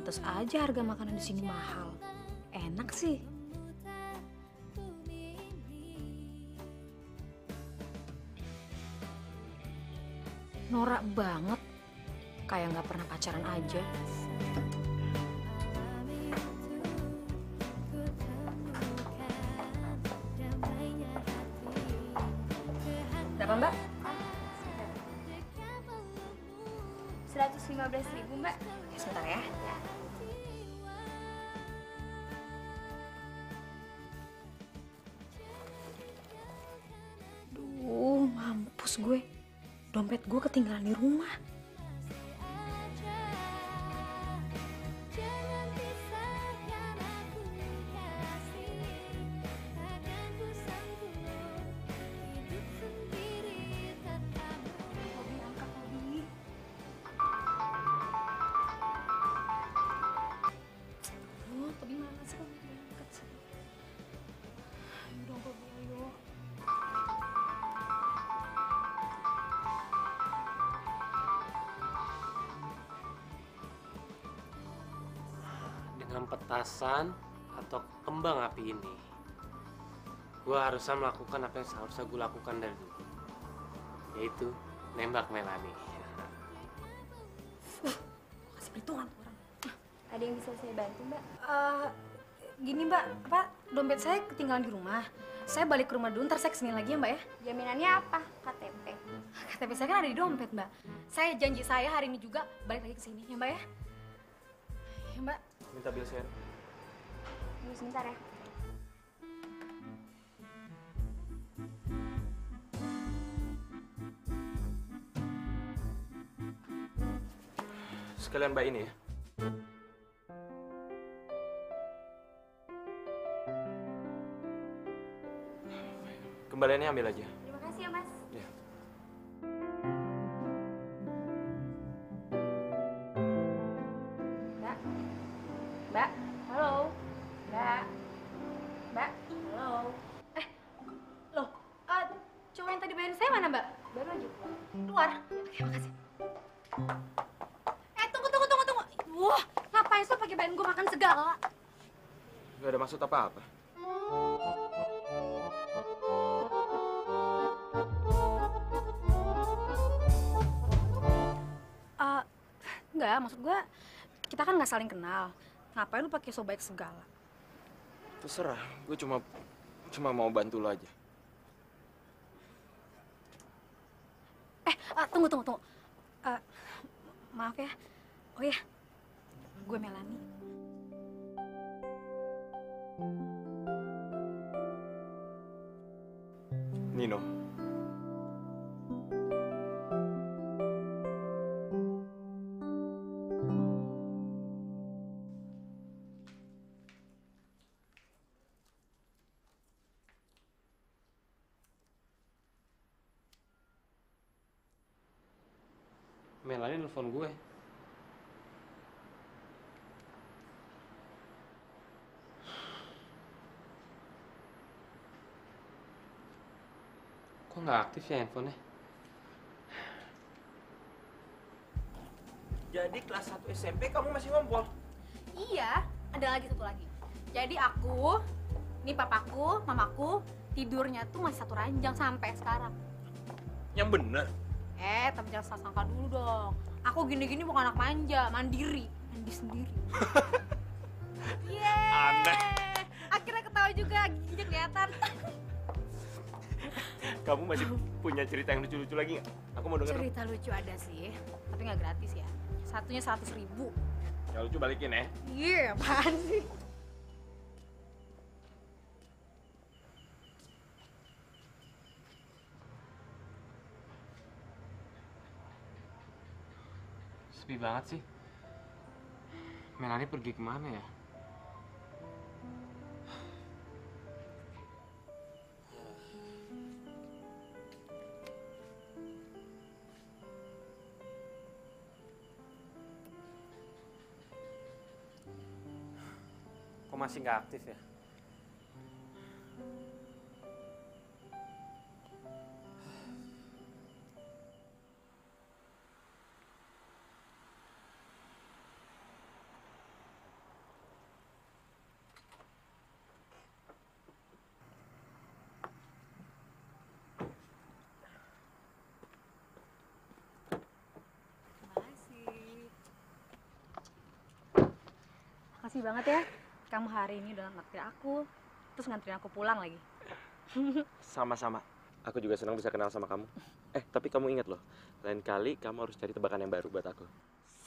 Pantes aja harga makanan di sini mahal. Enak sih. Norak banget. Kayak nggak pernah pacaran aja. Berapa, Mbak? 115.000, Mbak. Oke, sebentar ya. Duh, mampus gue. Dompet gue ketinggalan di rumah. Oh, tapi mana sih kamu diangkat sih? Ayo dong, Bobi, ayo. Dengan petasan atau kembang api ini, gue harusnya melakukan apa yang seharusnya gue lakukan dari dulu, yaitu nembak Melanie. Kasih perhitungan tuh orang. Ada yang bisa saya bantu, Mbak? Gini Mbak, dompet saya ketinggalan di rumah. Saya balik ke rumah dulu, ntar saya kesini lagi ya Mbak ya. Jaminannya apa? KTP. KTP saya kan ada di dompet Mbak. Saya janji saya hari ini juga balik lagi ke sini ya Mbak ya. Ya Mbak. Minta bil share. Tunggu sebentar ya. Sekalian Mbak ini ya. Kembaliannya ambil aja. Terima kasih ya, Mas. Ya. Mbak. Mbak. Halo. Mbak. Mbak. Halo. Loh, cowok yang tadi bayarin saya mana Mbak? Baru aja. Keluar. Oke, makasih. Tunggu. Wah, ngapain sih pakai bayarin gue makan segala? Gak ada maksud apa-apa. Enggak, maksud gue kita kan nggak saling kenal. Ngapain lu pakai so baik segala? Terserah, gue cuma mau bantu lo aja. Tunggu. Maaf ya. Oh ya, gue Melanie. Nino. Melanie nelfon gue. Kok nggak aktif ya handphonenya? Jadi kelas 1 SMP kamu masih ngompol? Iya, ada lagi satu lagi. Jadi aku, ini papaku, mamaku, tidurnya tuh masih satu ranjang sampai sekarang. Yang bener. Tapi jangan salah sangka dulu dong. Aku gini-gini bukan anak manja, mandiri. Mandi sendiri. Yeay! Aneh. Akhirnya ketawa juga, giginya kelihatan. Kamu masih punya cerita yang lucu-lucu lagi nggak? Aku mau denger. Cerita lucu ada sih, tapi nggak gratis ya. Satunya 100.000. Yang lucu balikin ya. Iya, apaan sih? Sepi banget sih. Melanie pergi kemana ya? Kok masih nggak aktif ya? Makasih banget ya. Kamu hari ini udah naktir aku, terus nganterin aku pulang lagi. Sama-sama. Aku juga senang bisa kenal sama kamu. Tapi kamu ingat loh, lain kali kamu harus cari tebakan yang baru buat aku.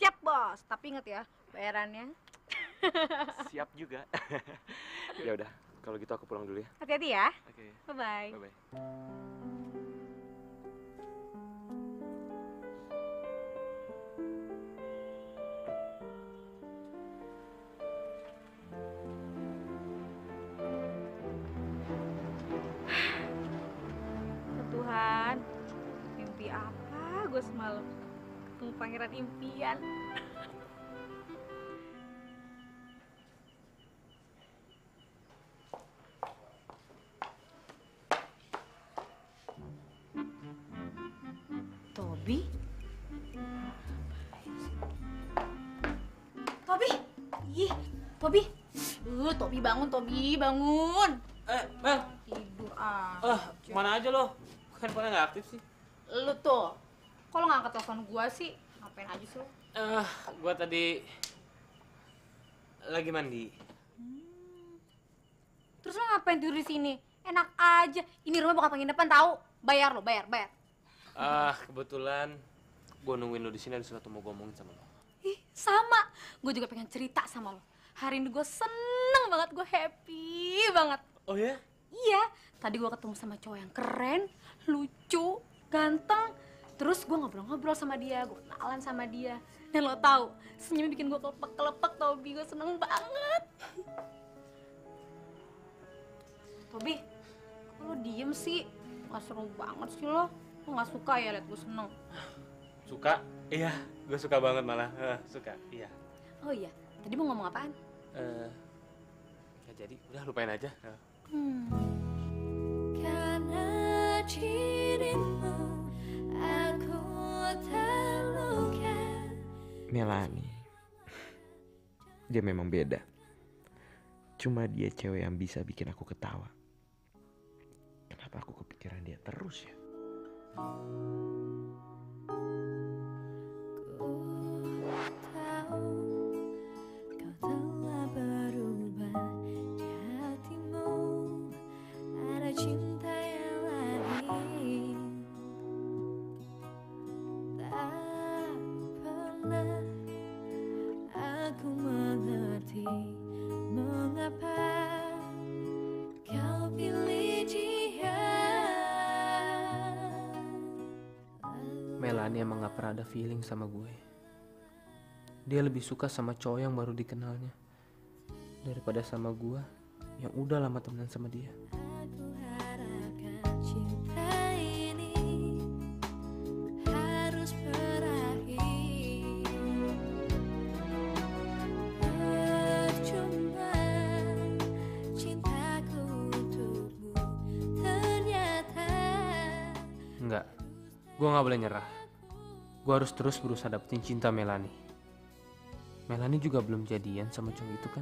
Siap, Bos. Tapi inget ya, bayarannya. Siap juga. Ya udah, kalau gitu aku pulang dulu ya. Hati-hati ya. Oke. Bye-bye. Bye-bye. Tuhan, mimpi apa gue semalam? Ketemu pangeran impian. Tobi? Tobi? Ih, Tobi. Tobi bangun, Tobi bangun. Mel. Tidur aja. Mana aja lo? Handphonenya nggak aktif sih. Lu tuh, kalau nggak angkat telepon gua sih, ngapain aja sih lu? Gua tadi lagi mandi. Terus lu ngapain tidur di sini? Enak aja. Ini rumah bukan penginapan tahu. Bayar lo, bayar. Kebetulan gua nungguin lo di sini, ada sesuatu mau ngomongin sama lo. Ih, sama. Gue juga pengen cerita sama lo. Hari ini gue seneng banget, gue happy banget. Oh ya? Iya, tadi gue ketemu sama cowok yang keren, lucu, ganteng. Terus gue ngobrol-ngobrol sama dia, gue kenalan sama dia. Dan lo tahu, senyumnya bikin gue kelepek-kelepek, Tobi. Gue seneng banget. Tobi, kok lo diem sih? Gak seru banget sih lo. Lo gak suka ya liat gue seneng? Suka? Iya, gue suka banget malah. Suka, iya. Oh iya, tadi mau ngomong apaan? Nggak jadi, udah lupain aja. Karena dirimu aku terluka. Melanie, dia memang beda. Cuma dia cewek yang bisa bikin aku ketawa. Kenapa aku kepikiran dia terus ya? Melanie emang gak pernah ada feeling sama gue. Dia lebih suka sama cowok yang baru dikenalnya daripada sama gue yang udah lama temenan sama dia. Aku harapkan cinta ini harus berakhir. Percuma cintaku untukmu ternyata. Enggak, gue gak boleh nyerah. Gue harus terus berusaha dapetin cinta Melanie. Melanie juga belum jadian sama cowok itu kan.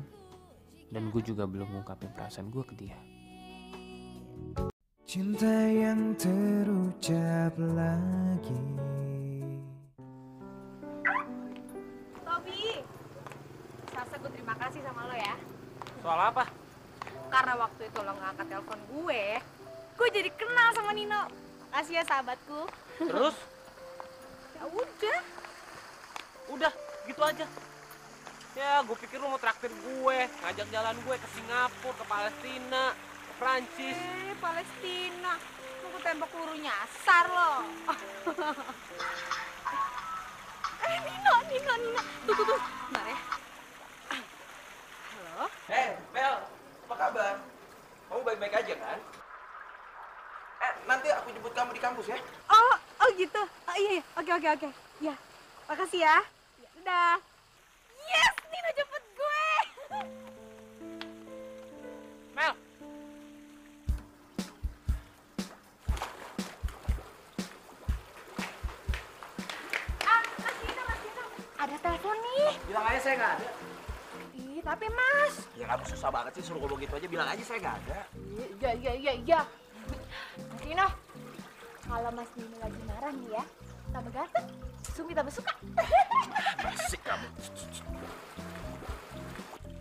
Dan gue juga belum ngungkapin perasaan gue ke dia. Cinta yang terucap lagi. Tobi, Sasa, gue terima kasih sama lo ya. Soal apa? Karena waktu itu lo nggak angkat telepon gue jadi kenal sama Nino. Makasih ya sahabatku. Terus? Ya udah. Udah, gitu aja. Ya, gue pikir lu mau traktir gue, ngajak jalan gue ke Singapura, ke Palestina, ke Prancis. Palestina. Lu ke tembok peluru nyasar lo. Nino. Tuh. Bentar ya. Halo? Mel, apa kabar? Kamu baik-baik aja kan? Nanti aku jemput kamu di kampus ya. Oh gitu. Iya. Oke. Ya. Makasih ya. Ya udah. Yes, Nino jemput gue. Mel! Mas Nino. Ada telepon nih. Bilang aja saya nggak ada. Ih, tapi Mas. Ya kamu susah banget sih suruh ngomong gitu aja. Bilang aja saya nggak ada. Iya. Mas Nino. Kalau Mas Nino lagi marah nih ya, tambah ganteng, Sumi tambah suka. Asik kamu.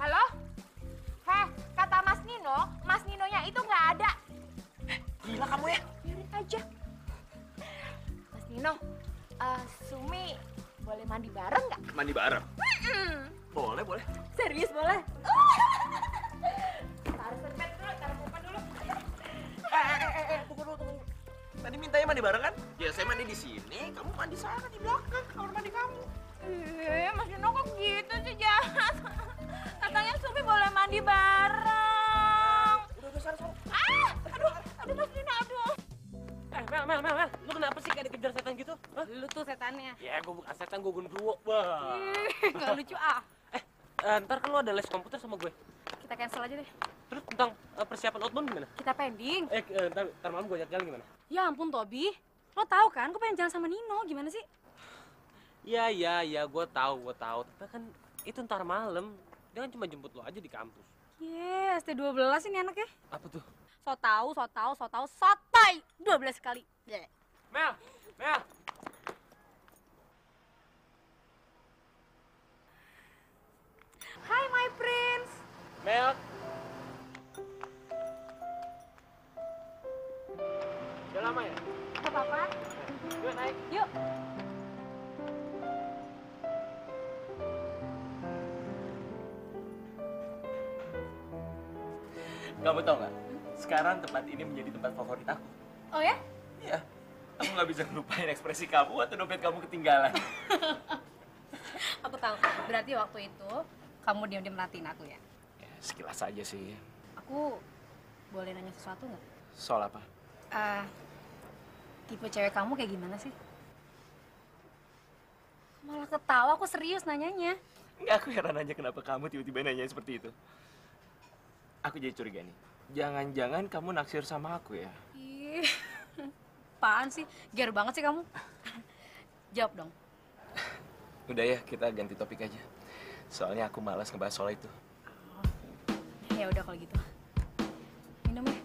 Halo? Heh, kata Mas Ninonya itu nggak ada. Gila kamu ya. Biarin aja. Mas Nino, Sumi boleh mandi bareng nggak? Mandi bareng? Boleh, boleh. Serius boleh? Taruh serpet dulu, taruh pompa dulu. Tunggu dulu. Tadi mintanya mandi bareng kan? Ya saya mandi di sini, kamu mandi sana di belakang, kamar mandi kamu. Mas Nino kok gitu sih, jahat. Katanya Sumi boleh mandi bareng. Udah sana. Aduh Mas Nino, aduh. Mel, lu kenapa sih kayak dikejar setan gitu? Hah? Lu tuh setannya. Ya, gue bukan setan, gue genderuwo. Wah. Gak lucu ah. Ntar kan lu ada les komputer sama gue. Kita cancel aja deh. Terus tentang persiapan outbound gimana? Kita pending. Ntar malam gue ajak jalan gimana? Ya ampun Tobi. Lo tahu kan gue pengen jalan sama Nino. Gimana sih? Iya, gue tahu. Tapi kan itu ntar malam. Dia kan cuma jemput lo aja di kampus. ST12 ini anaknya. Apa tuh? So tau, sotoy 12 kali. Bleh. Mel. Hai my prince. Mel. Udah lama ya? Gak apa-apa. Yuk naik. Yuk. Kamu tau nggak? Sekarang tempat ini menjadi tempat favorit aku. Oh ya? Iya. Aku nggak bisa ngelupain ekspresi kamu atau dompet kamu ketinggalan. Aku tahu. Berarti waktu itu kamu diam-diam merhatiin aku ya? Ya, sekilas aja sih. Aku boleh nanya sesuatu nggak? Soal apa? Tipe cewek kamu kayak gimana sih? Malah ketawa, aku serius nanyanya. Enggak, aku heran aja kenapa kamu tiba-tiba nanya seperti itu. Aku jadi curiga nih. Jangan-jangan kamu naksir sama aku ya? Ih, apaan sih? Ger banget sih kamu. Jawab dong. Udah ya, kita ganti topik aja. Soalnya aku malas ngebahas soal itu. Ya udah kalau gitu. Minum ya.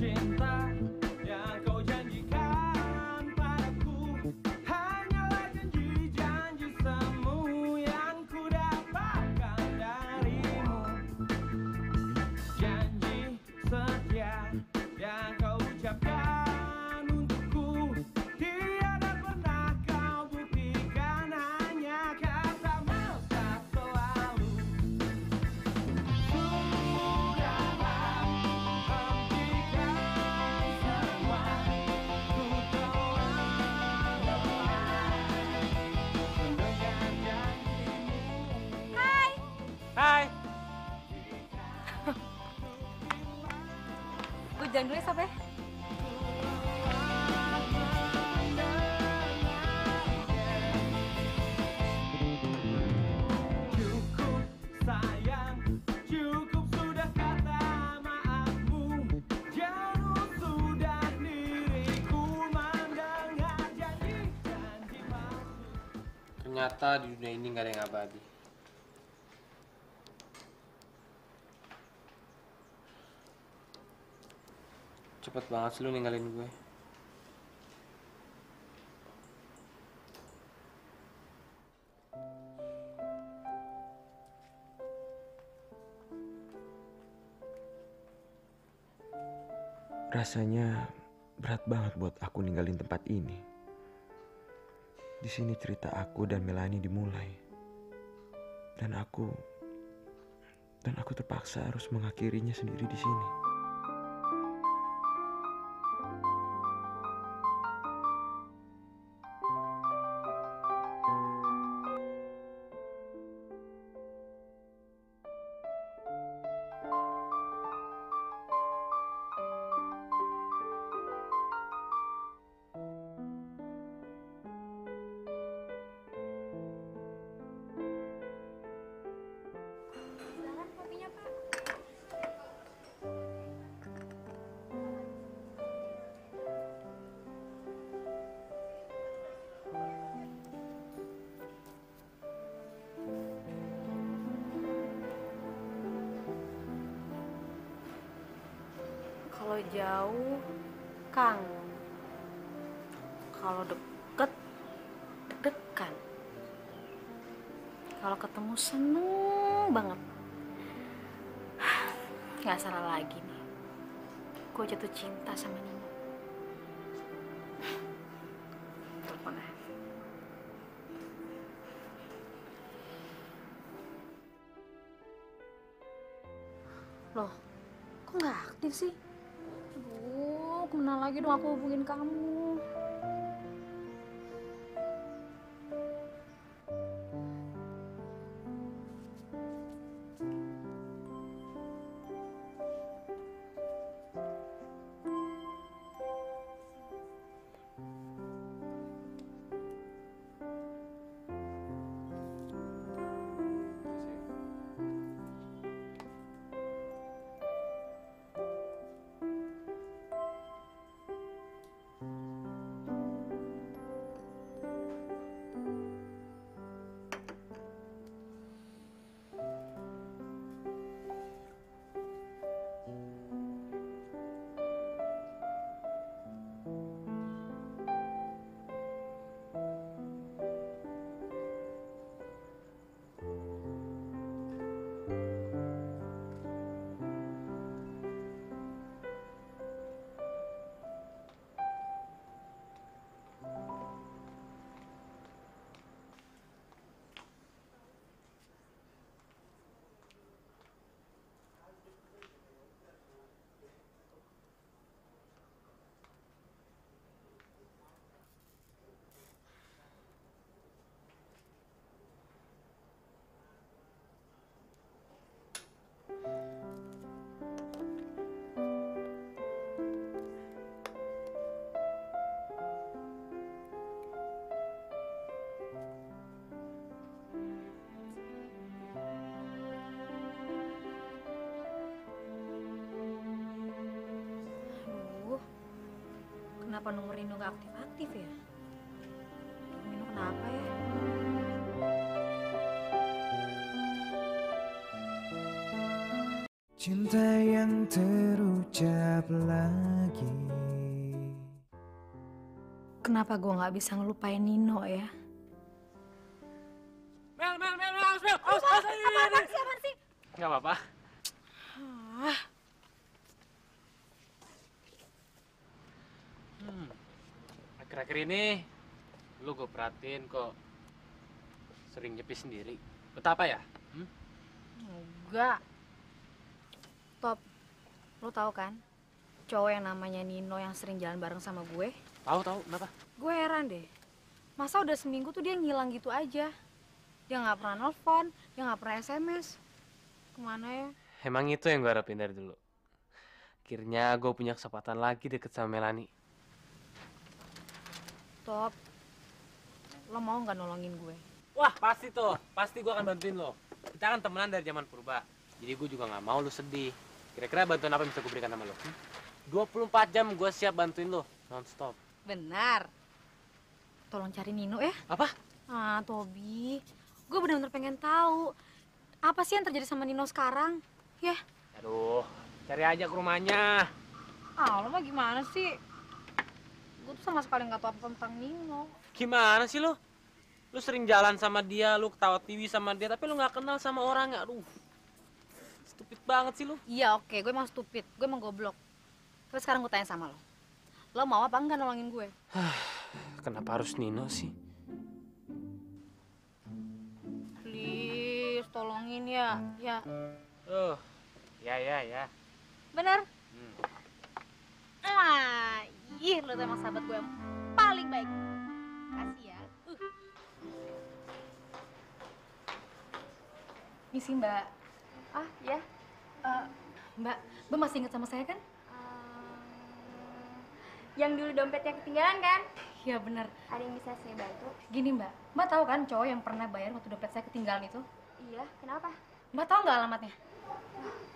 Cinta yang kau janjikan padaku hanyalah janji-janji semu yang ku dapatkan darimu. Janji setia yang kau ucapkan untukku tiada pernah kau buktikan, hanya kata mesra selalu. Sudahlah, hentikan semua, ku telah lelah mendengar janjimu. Hai. Gue jalan dulu ya, Sob ya. Cukup sayang, cukup sudah kata maafmu. Jauh sudah diriku mendengar janji-janji palsu. Ternyata di dunia ini nggak ada yang abadi. Cepet banget sih lu ninggalin gue. Rasanya berat banget buat aku ninggalin tempat ini. Di sini cerita aku dan Melanie dimulai. Dan aku terpaksa harus mengakhirinya sendiri di sini. Silakan kopinya, Pak. Kalau jauh, kangen. Kalau deket, deg-degan. Kalau ketemu seneng banget. Gak salah lagi nih. Gue jatuh cinta sama Nino. Telepon aja. Loh, kok nggak aktif sih? Aduh, kemana lagi dong aku hubungin kamu? Kenapa nomor Nino nggak aktif-aktif ya? Nino kenapa ya? Cinta yang terucap lagi. Kenapa gue nggak bisa ngelupain Nino ya? Mel, aus, Mel, aus, Apaan sih? Nggak apa-apa. Akhir-akhir ini, lu gue perhatiin kok sering nyepi sendiri. Betapa ya? Enggak. Top, lo tahu kan? Cowok yang namanya Nino yang sering jalan bareng sama gue. Tahu, kenapa? Gue heran deh. Masa udah seminggu tuh dia ngilang gitu aja. Dia nggak pernah nelfon, dia nggak pernah SMS. Kemana ya? Emang itu yang gue harapin dari dulu. Akhirnya gue punya kesempatan lagi deket sama Melanie. Top, lo mau nggak nolongin gue? Wah, pasti gue akan bantuin lo. Kita kan temenan dari zaman purba. Jadi gue juga nggak mau lo sedih. Kira-kira bantuan apa yang bisa gue berikan sama lo? 24 jam gue siap bantuin lo, non-stop. Benar. Tolong cari Nino ya. Apa? Ah, Tobi, gue benar-benar pengen tahu apa sih yang terjadi sama Nino sekarang, ya? Aduh, cari aja ke rumahnya. Ah, lo mah gimana sih? Gue tuh sama sekali nggak tahu apa tentang Nino. Gimana sih lo? Lu sering jalan sama dia, lu ketawa TV sama dia, tapi lu nggak kenal sama orangnya. Aduh, stupid banget sih lu. Iya, oke, gue emang stupid, gue emang goblok. Tapi sekarang gue tanya sama lo mau apa enggak nolongin gue? Kenapa harus Nino sih? Please, tolongin ya, ya. Ya. Bener? Ah, lo tuh emang sahabat gue yang paling baik. Kasih ya. Misi Mbak. Ah, ya. Mbak masih ingat sama saya kan? Yang dulu dompetnya ketinggalan kan? Iya benar. Ada yang bisa saya bantu? Gini Mbak tahu kan cowok yang pernah bayar waktu dompet saya ketinggalan itu? Iya, kenapa? Mbak tahu nggak alamatnya?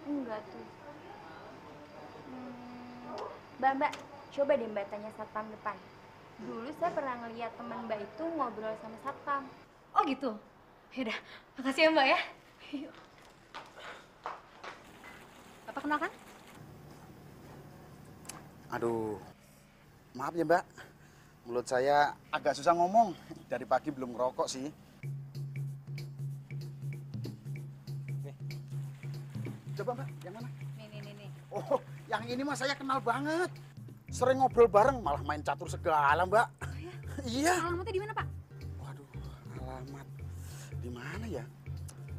Enggak tuh. Mbak, coba deh Mbak tanya satpam depan. Dulu saya pernah ngeliat teman Mbak itu ngobrol sama satpam. Oh gitu? Yaudah, makasih ya Mbak ya. Yuk. Bapak kenal kan? Aduh, maaf ya Mbak. Mulut saya agak susah ngomong. Dari pagi belum ngerokok sih. Nih. Coba Mbak, yang mana? Nih. Oh, yang ini mah saya kenal banget. Sering ngobrol bareng, malah main catur segala Mbak. Oh ya? Iya. Alamatnya di mana, Pak? Waduh, alamat di mana ya?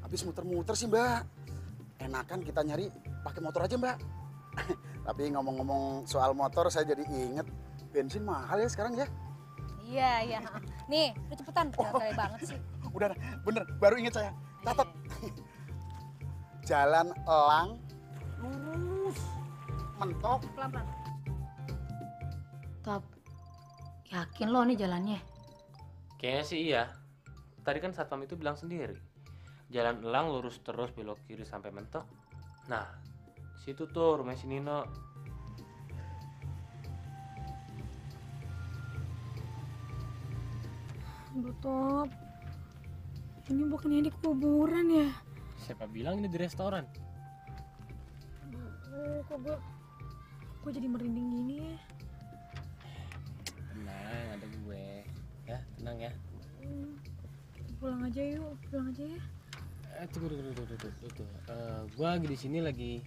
Habis muter-muter sih Mbak. Enakan kita nyari pakai motor aja Mbak. Tapi ngomong-ngomong soal motor, saya jadi inget bensin mahal ya sekarang ya. Iya. Nih, udah cepetan. Gagal banget sih. Udah, bener, baru inget saya. Catat. Jalan Elang, lurus, mentok. Pelan-pelan. Top, yakin lo nih jalannya? Kayaknya sih iya. Tadi kan satpam itu bilang sendiri. Jalan elang lurus terus belok kiri sampai mentok. Nah, situ tuh rumah si Nino. Aduh Top, ini bukannya di kuburan ya? Siapa bilang ini di restoran? Kok gue jadi merinding gini ya? Tenang, ada gue. Ya, tenang ya. Pulang aja yuk, pulang aja ya. Tunggu. Gue lagi di sini lagi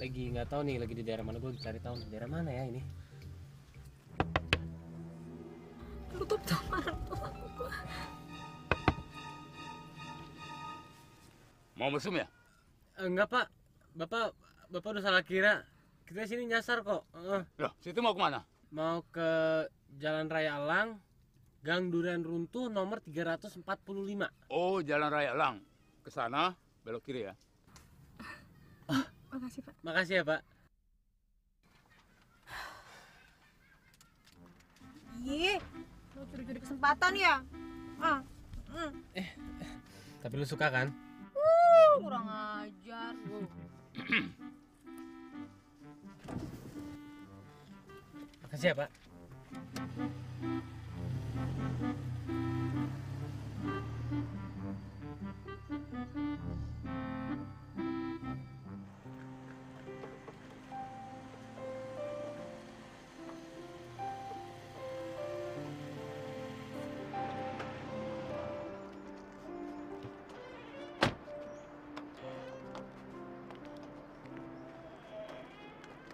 nggak tahu nih lagi di daerah mana. Gue cari tahu nih daerah mana ya ini. Tutup mana? Mau mesum ya? Enggak pak, bapak udah salah kira. Kita sini nyasar kok. Loh, situ mau kemana? Mau ke Jalan Raya Elang, Gang Durian Runtuh nomor 345. Oh, Jalan Raya Elang. Ke sana, belok kiri ya. Makasih Pak. Makasih ya pak. Ih, lo curi-curi kesempatan ya? Tapi lu suka kan? Kurang ajar. Makasih ya pak.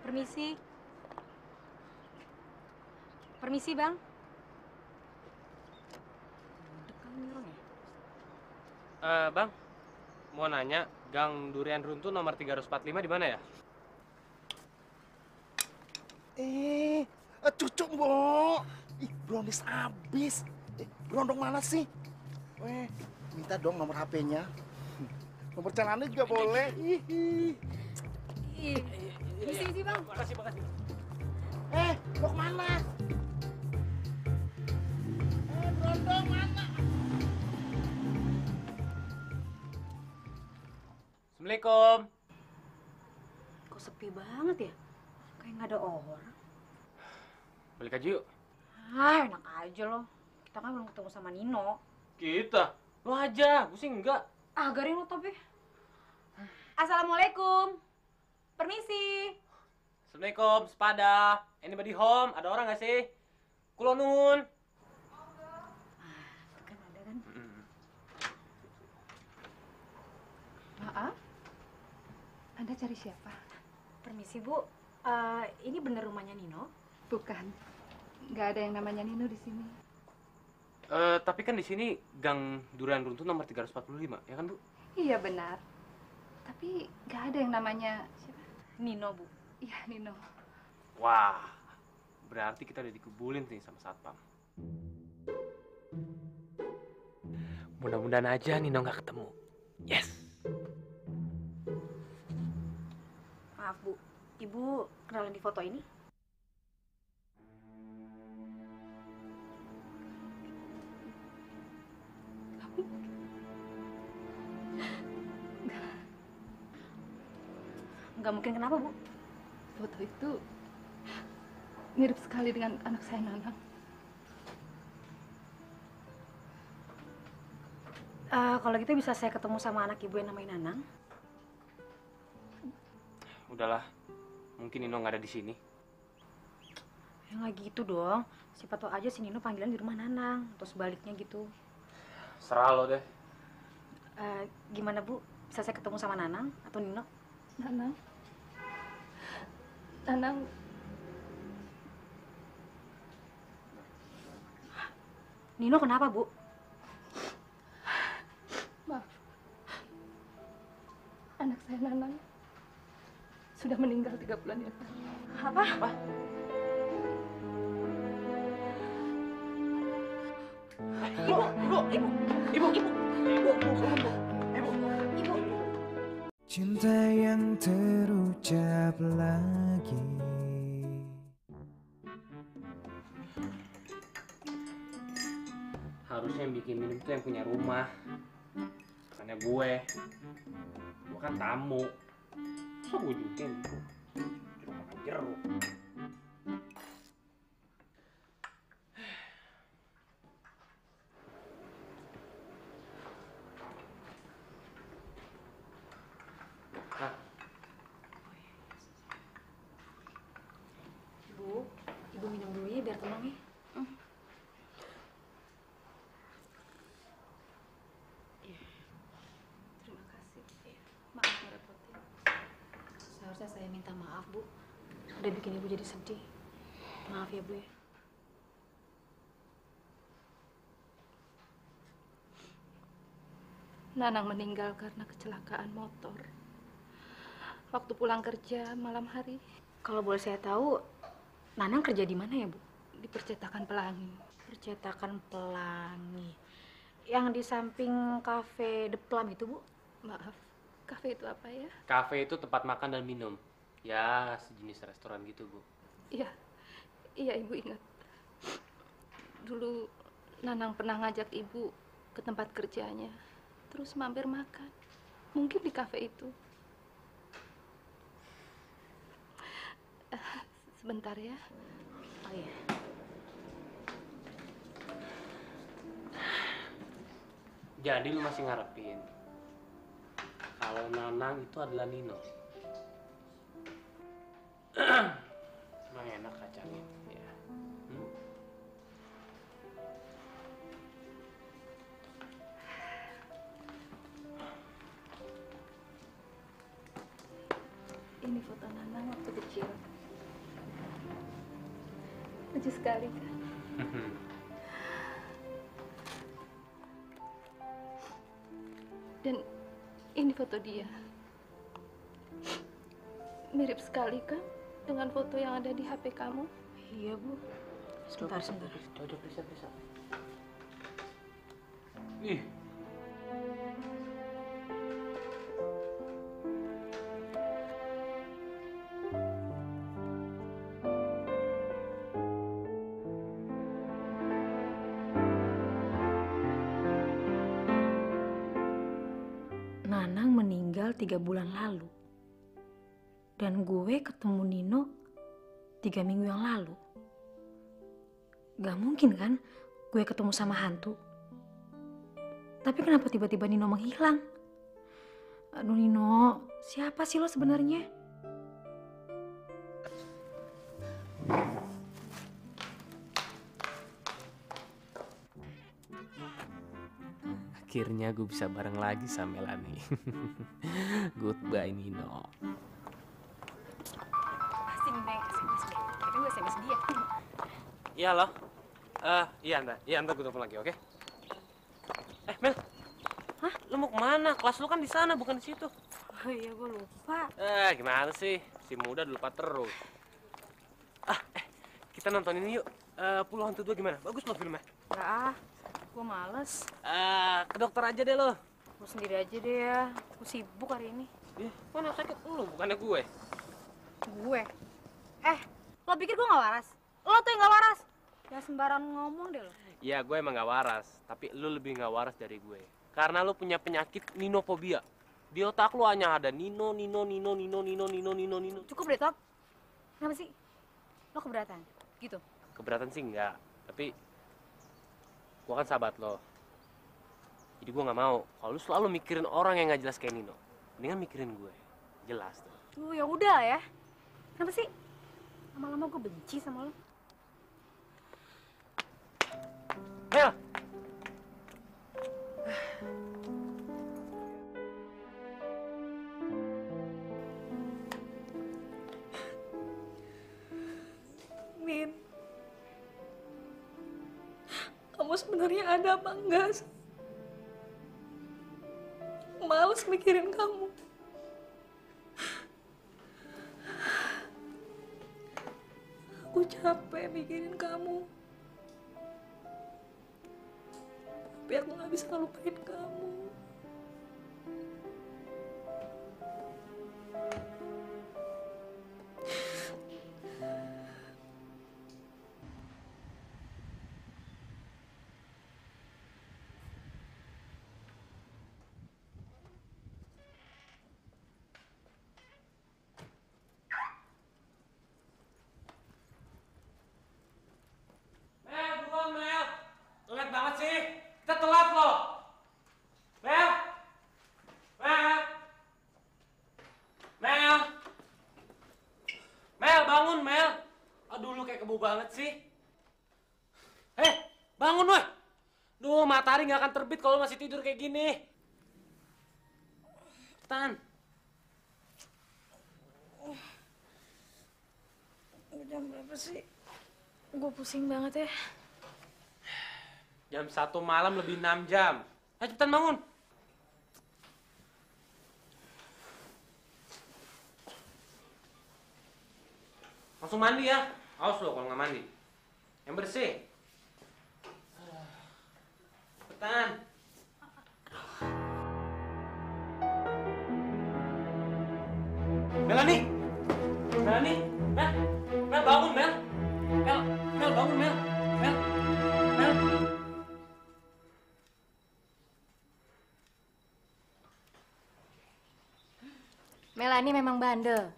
Permisi. Permisi Bang. Bang, mau nanya Gang Durian Runtuh nomor 345 di mana ya? Cucu Mbok. Ih, brownies abis. Berondong mana sih? Minta dong nomor HP-nya. Nomor celananya juga boleh. Misi Bang. Makasih. Mau kemana? Berondong mana? Assalamualaikum. Kok sepi banget ya? Kayak nggak ada orang. Balik aja yuk. Enak aja loh. Kita kan belum ketemu sama Nino. Kita? Lu aja, gue sih enggak. Garing lo Top ya. Assalamualaikum. Permisi. Assalamualaikum, sepada. Anybody home? Ada orang nggak sih? Kulonun. Kan ada kan? Maaf. Anda cari siapa? Permisi Bu. Ini bener rumahnya Nino? Bukan. Nggak ada yang namanya Nino di sini. Tapi kan di sini Gang Durian Runtuh nomor 345, ya kan Bu? Iya benar. Tapi nggak ada yang namanya siapa? Nino Bu. Iya Nino. Wah, berarti kita udah dikubulin nih sama satpam. Mudah-mudahan aja Nino nggak ketemu. Yes. Maaf Bu. Ibu kenalan di foto ini? Nggak mungkin, kenapa Bu? Foto itu mirip sekali dengan anak saya Nanang. Kalau gitu bisa saya ketemu sama anak ibu yang namanya Nanang? Udahlah, mungkin Nino nggak ada di sini. Ya nggak gitu dong. Siapa tahu aja si Nino panggilan di rumah Nanang atau sebaliknya gitu. Serah lo deh. Gimana Bu? Bisa saya ketemu sama Nanang atau Nino? Nanang. Nanang. Nino kenapa Bu? Maaf. Anak saya Nanang sudah meninggal 3 bulan yang lalu. Apa? Cinta yang terucap lagi. Harusnya yang bikin minum tuh yang punya rumah. Bukannya gue. Gue kan tamu. Masa gue jukin? Jeruk makan jeruk. Bu, Ibu minum dulu ya biar tenang ya. Terima kasih. Maaf merepotin. Seharusnya saya minta maaf Bu. Udah bikin Ibu jadi sedih. Maaf ya Bu ya. Nanang meninggal karena kecelakaan motor. Waktu pulang kerja malam hari Kalau boleh saya tahu, Nanang kerja di mana ya Bu? di percetakan Pelangi. Percetakan Pelangi. Yang di samping kafe The Plum itu Bu? Maaf, kafe itu apa ya? Kafe itu tempat makan dan minum. Ya, sejenis restoran gitu, Bu. Iya, iya Ibu ingat. Dulu Nanang pernah ngajak Ibu ke tempat kerjanya, terus mampir makan. Mungkin di kafe itu. Sebentar ya. Oh iya. Jadi lu masih ngarepin kalau Nanang itu adalah Nino. Emang enak kacangin, ya. Ini foto Nanang waktu kecil. Lucu sekali kan? Dan ini foto dia. Mirip sekali kan dengan foto yang ada di HP kamu? Iya Bu. Sebentar. Coba periksa. Ih. Nanang meninggal 3 bulan lalu. Dan gue ketemu Nino 3 minggu yang lalu. Gak mungkin kan gue ketemu sama hantu. Tapi kenapa tiba-tiba Nino menghilang? Aduh Nino, siapa sih lo sebenarnya? Akhirnya gue bisa bareng lagi sama Melanie. Goodbye Nino. Pasti Neng SMS deh. Kan gue SMS dia. Iya loh. Iya ntar gue telepon lagi, oke? Mel. Hah? Lu mau kemana? Kelas lu kan di sana, bukan di situ. Oh iya, gue lupa. Gimana sih? Si muda lupa terus. Kita nonton ini yuk. Pulau Hantu 2 gimana? Bagus loh filmnya. Enggak gue males. Ke dokter aja deh lo. Gue sendiri aja deh ya. Gue sibuk hari ini. Mana sakit lu, bukannya gue. Gue? Lo pikir gue gak waras? Lo tuh yang gak waras. Ya sembarangan ngomong deh lo. Iya, gue emang gak waras. Tapi lu lebih gak waras dari gue. Karena lu punya penyakit ninofobia. Di otak lu hanya ada Nino. Cukup deh, Top. Kenapa sih? Lo keberatan? Gitu? Keberatan sih enggak. Tapi gue kan sahabat lo. Jadi gue gak mau kalau lu selalu mikirin orang yang gak jelas kayak Nino. Mendingan mikirin gue. Jelas tuh. Ya udah ya. Kenapa sih? Lama-lama gue benci sama lo. Mel! Min, kamu sebenarnya ada apa enggak sih? Males mikirin kamu. Aku capek mikirin kamu. Tapi aku gak bisa ngelupain kamu. Mel, buruan Mel! Telat banget sih! Kita telat loh! Mel! Mel! Mel! Mel, bangun Mel! Aduh, lu kayak kebo banget sih. Bangun weh! Duh, matahari nggak akan terbit kalau masih tidur kayak gini. Cepetan. Jam berapa sih? Gue pusing banget ya. Jam 1 malam lebih 6 jam. Ayo cepetan bangun. Langsung mandi ya. Awas lo kalau nggak mandi. Yang bersih. Cepetan. Melanie! Melanie! Mel! Mel bangun Mel! Mel! Mel bangun Mel! Mel! Mel! Melanie memang bandel.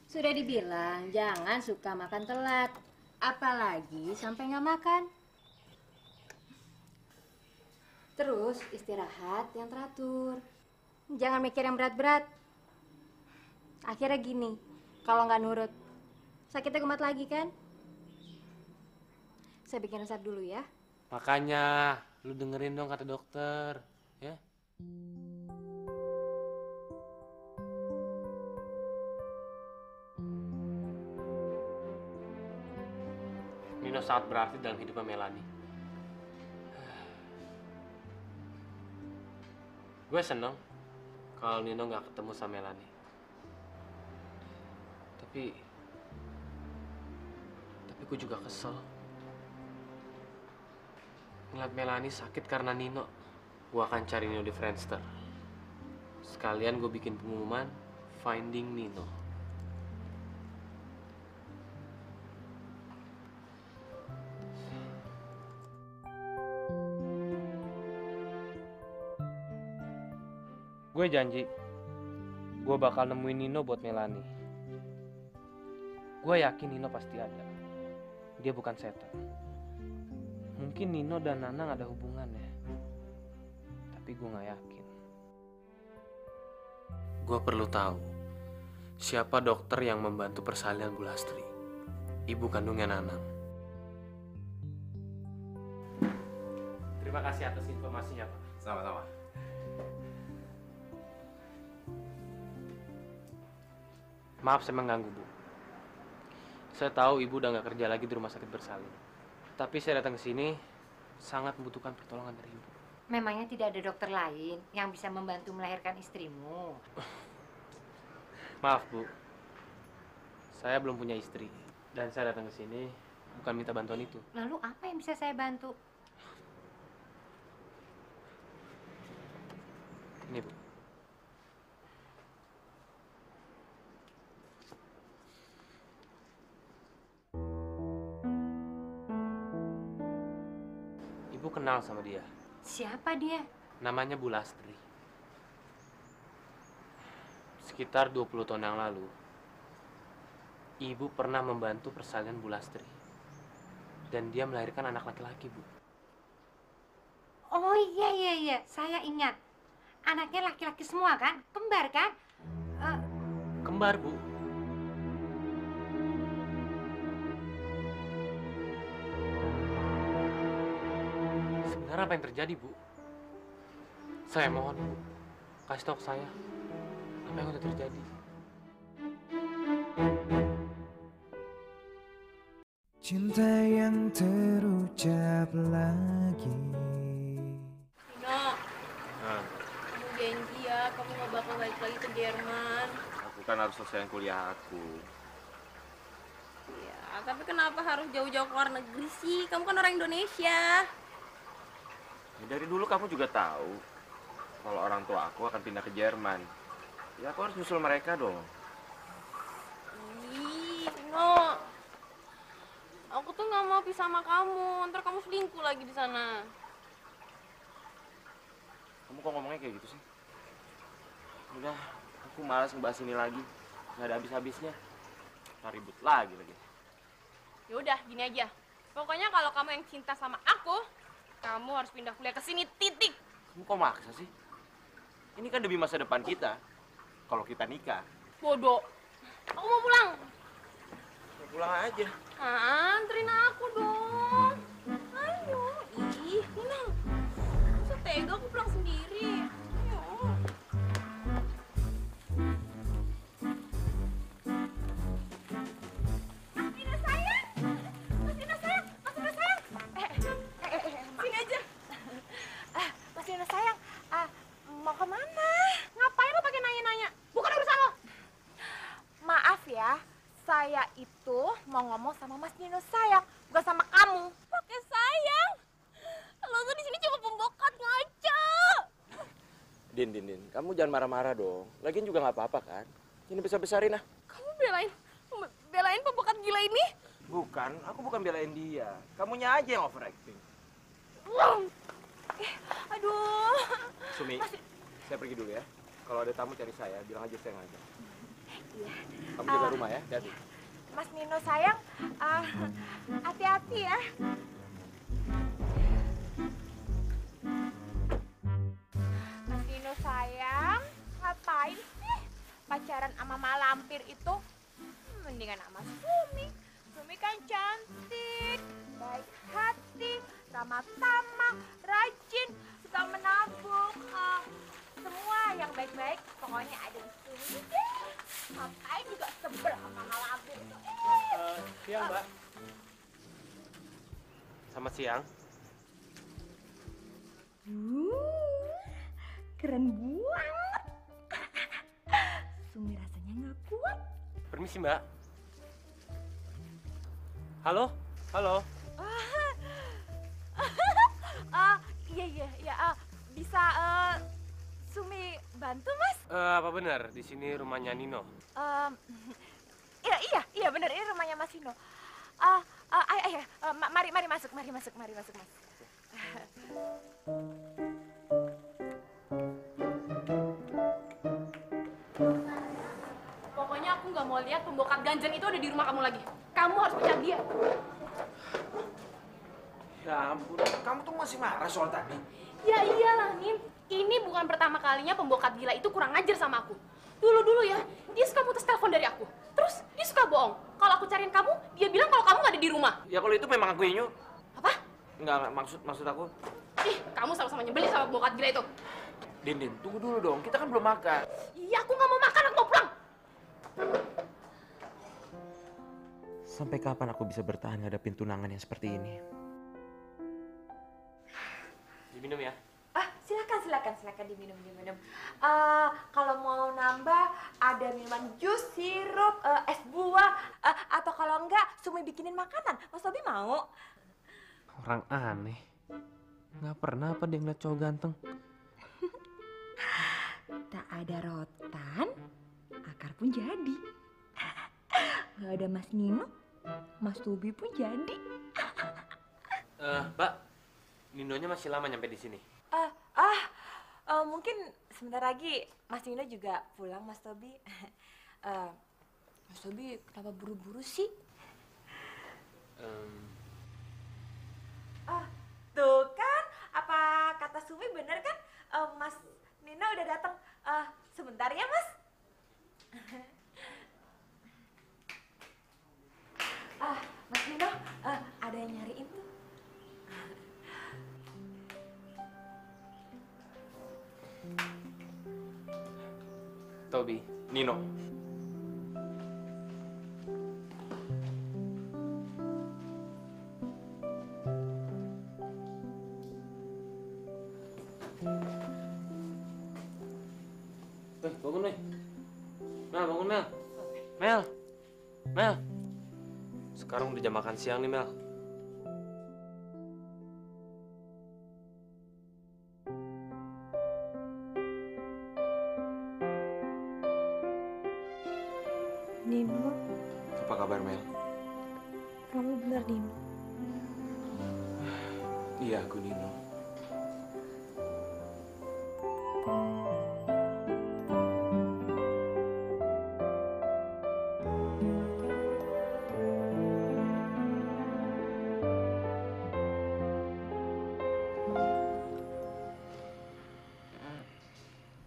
Sudah dibilang jangan suka makan telat, apalagi sampai nggak makan. Terus istirahat yang teratur. Jangan mikir yang berat-berat. Akhirnya gini, kalau nggak nurut, sakitnya kumat lagi kan? Saya bikin resep dulu ya. Makanya lu dengerin dong kata dokter, ya. Nino sangat berarti dalam hidupnya Melanie. Gue seneng kalau Nino nggak ketemu sama Melanie. Tapi gue juga kesel. Ngeliat Melanie sakit karena Nino. Gue akan cari Nino di Friendster. Sekalian gue bikin pengumuman Finding Nino. Gue janji, gue bakal nemuin Nino buat Melanie. Gue yakin Nino pasti ada. Dia bukan setan. Mungkin Nino dan Nanang ada hubungannya. Tapi gue gak yakin. Gue perlu tahu siapa dokter yang membantu persalinan Bu Lastri, ibu kandungnya Nanang. Terima kasih atas informasinya, Pak. Sama-sama. Maaf saya mengganggu, Bu. Saya tahu Ibu udah nggak kerja lagi di rumah sakit bersalin. Tapi saya datang ke sini sangat membutuhkan pertolongan dari Ibu. Memangnya tidak ada dokter lain yang bisa membantu melahirkan istrimu? Maaf, Bu. Saya belum punya istri. Dan saya datang ke sini bukan minta bantuan itu. Lalu apa yang bisa saya bantu? Ini, Bu. Ibu kenal sama dia. Siapa dia? Namanya Bu Lastri. Sekitar 20 tahun yang lalu, Ibu pernah membantu persalinan Bu Lastri. Dan dia melahirkan anak laki-laki, Bu. Oh iya, saya ingat. Anaknya laki-laki semua kan? Kembar kan? Kembar, Bu. Sebenarnya apa yang terjadi, Bu? Saya mohon, Bu, kasih tahu ke saya apa yang udah terjadi. Cinta yang terucap lagi. Nino, kamu janji ya, kamu gak bakal balik lagi ke Jerman. Aku kan harus selesaiin kuliah aku. Ya, tapi kenapa harus jauh-jauh ke luar negeri sih? Kamu kan orang Indonesia. Ya, dari dulu kamu juga tahu kalau orang tua aku akan pindah ke Jerman. Ya aku harus nyusul mereka dong. Ih, Nino. Aku tuh nggak mau pisah sama kamu, ntar kamu selingkuh lagi di sana. Kamu kok ngomongnya kayak gitu sih? Udah, aku malas ngebahas ini lagi. Gak ada habis-habisnya. Ntar ribut lagi. Ya udah, gini aja. Pokoknya kalau kamu yang cinta sama aku, kamu harus pindah kuliah ke sini, titik. Kamu kok maksa sih? Ini kan demi masa depan kita. Kalau kita nikah. Bodoh. Aku mau pulang. Ya pulang aja. Anterin aku dong. Ayo. Ih, Nino. Masa tega aku pulang sendiri. Ayo. Mas Dino sayang. Mas Dino sayang. Mas Dino sayang. Sini aja. Mas Dino sayang. Mau kemana? Ngapain lo pakai nanya-nanya? Bukan urusan lo. Maaf ya. Saya itu mau ngomong sama Mas Nino sayang, bukan sama kamu. Pakai sayang? Lo tuh di sini cuma pembokat ngaco. Din, kamu jangan marah-marah dong. Lagian juga nggak apa-apa kan? Ini besar-besarin ah. Kamu belain pembokat gila ini? Bukan, aku bukan belain dia. Kamunya aja yang overacting. Aduh. Sumi, saya pergi dulu ya. Kalau ada tamu cari saya, bilang aja saya ngajak. Iya. Kamu jaga rumah ya, hati-hati. Mas Nino sayang, hati-hati ya. Mas Nino sayang, ngapain sih pacaran sama Malampir itu? Mendingan sama Sumi. Sumi kan cantik, baik hati, ramah tamah, rajin, suka menabung. Semua yang baik-baik pokoknya ada di Sumi deh. Ngapain juga sebel sama Malampir itu. Siang, Mbak. Selamat siang. Keren banget. Sumi rasanya nggak kuat. Permisi, Mbak. Halo? Iya. Bisa Sumi bantu, Mas? Apa benar di sini rumahnya Nino? Iya benar, ini rumahnya Mas Nino. Mari masuk, Mas. Pokoknya aku nggak mau lihat pembokat ganjen itu ada di rumah kamu lagi. Kamu harus pecat dia. Ya ampun, kamu tuh masih marah soal tadi? Ya iyalah, Nin. Ini bukan pertama kalinya pembokat gila itu kurang ajar sama aku. Dulu ya, dia suka putus telepon dari aku. Terus dia suka bohong. Kalau aku cariin kamu, dia bilang kalau kamu nggak ada di rumah. Ya kalau itu memang aku yang nyuruh. Apa? Enggak, maksud aku. Ih, kamu sama-sama nyebelin sama pembokat gila itu. Din, tunggu dulu dong. Kita kan belum makan. Iya, aku nggak mau makan, aku mau pulang. Sampai kapan aku bisa bertahan ngadapin tunangan yang seperti ini? Diminum ya. Silakan diminum. Kalau mau nambah ada minuman jus, sirup, es buah, atau kalau enggak Sumi bikinin makanan. Mas Tobi mau? Orang aneh. Nggak pernah apa dia ngeliat cowok ganteng. Tak ada rotan, akar pun jadi. Nggak ada Mas Nino, Mas Tobi pun jadi. Mbak, Ninonya masih lama nyampe di sini. Mungkin sebentar lagi Mas Nino juga pulang, Mas Tobi. Mas Tobi kenapa buru-buru sih? Tuh kan, apa kata Sumi bener kan? Mas Nino udah datang. Sebentar ya, Mas. Mas Nino, ada yang nyariin tuh. Tobi. Nino. Bangun, Mel. Mel, bangun, Mel. Mel. Mel. Sekarang udah jam makan siang nih, Mel. Nino, Apa kabar, Mel? kamu benar Nino. Iya, aku Nino.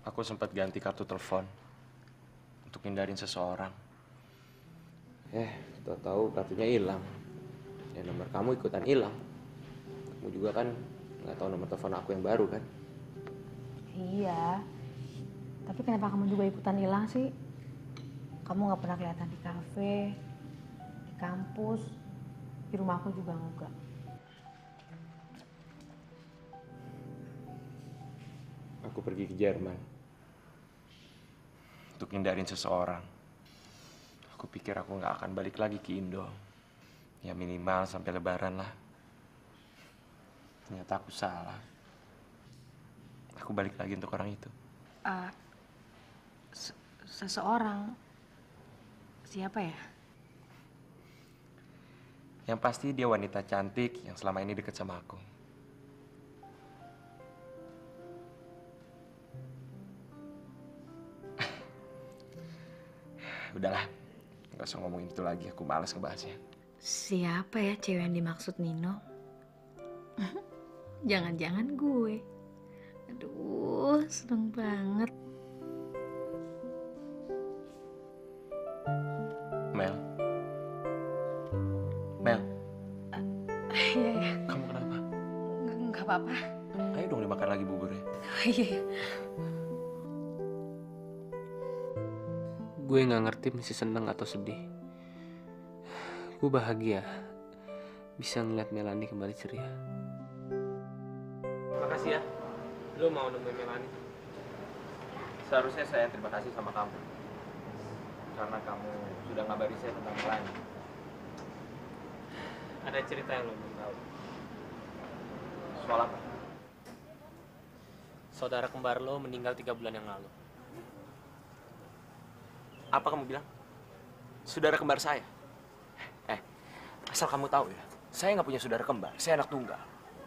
Aku sempat ganti kartu telepon untuk hindarin seseorang. Tahu-tahu kartunya hilang. Ya nomor kamu ikutan hilang. Kamu juga kan nggak tahu nomor telepon aku yang baru kan? Iya. Tapi kenapa kamu juga ikutan hilang sih? Kamu nggak pernah kelihatan di kafe, di kampus, di rumah aku juga enggak. Aku pergi ke Jerman. Untuk hindarin seseorang. Aku pikir aku nggak akan balik lagi ke Indo. Ya minimal sampai Lebaran lah. Ternyata aku salah. Aku balik lagi untuk orang itu. Seseorang siapa ya? Yang pasti dia wanita cantik yang selama ini deket sama aku. Udahlah, nggak usah ngomongin itu lagi. Aku malas ngebahasnya. Siapa ya cewek yang dimaksud Nino? Jangan-jangan gue. Aduh, seneng banget. Mel. Mel. Iya, iya. Kamu kenapa? Nggak apa-apa. Ayo dong dimakan lagi buburnya. Iya, iya. Gue nggak ngerti mesti seneng atau sedih. Gue bahagia bisa ngeliat Melanie kembali ceria. Makasih ya, lo mau nemuin Melanie. Seharusnya saya terima kasih sama kamu. Karena kamu sudah ngabari saya tentang Melanie. Ada cerita yang lo belum tahu. Soal apa? Saudara kembar lo meninggal 3 bulan yang lalu. Apa kamu bilang? Saudara kembar saya? Asal kamu tahu ya, saya nggak punya saudara kembar, saya anak tunggal.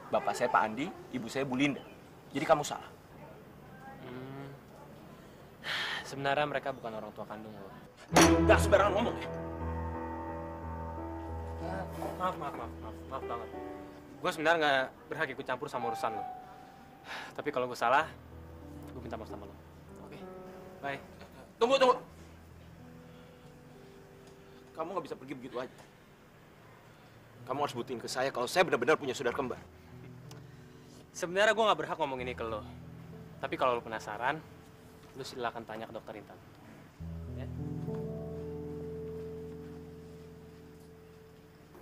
Bapak saya Pak Andi, ibu saya Bu Linda. Jadi kamu salah. Sebenarnya mereka bukan orang tua kandung lo. Nggak sembarangan ngomong ya? Maaf banget. Gue sebenarnya nggak berhak ikut campur sama urusan lo. Tapi kalau gue salah, gue minta maaf sama lo. Oke, bye. Tunggu. Kamu nggak bisa pergi begitu aja. Kamu harus buktiin ke saya kalau saya benar-benar punya saudara kembar. Sebenarnya gue nggak berhak ngomong ini ke lo. Tapi kalau lo penasaran, lo silakan tanya ke dokter Intan. Ya?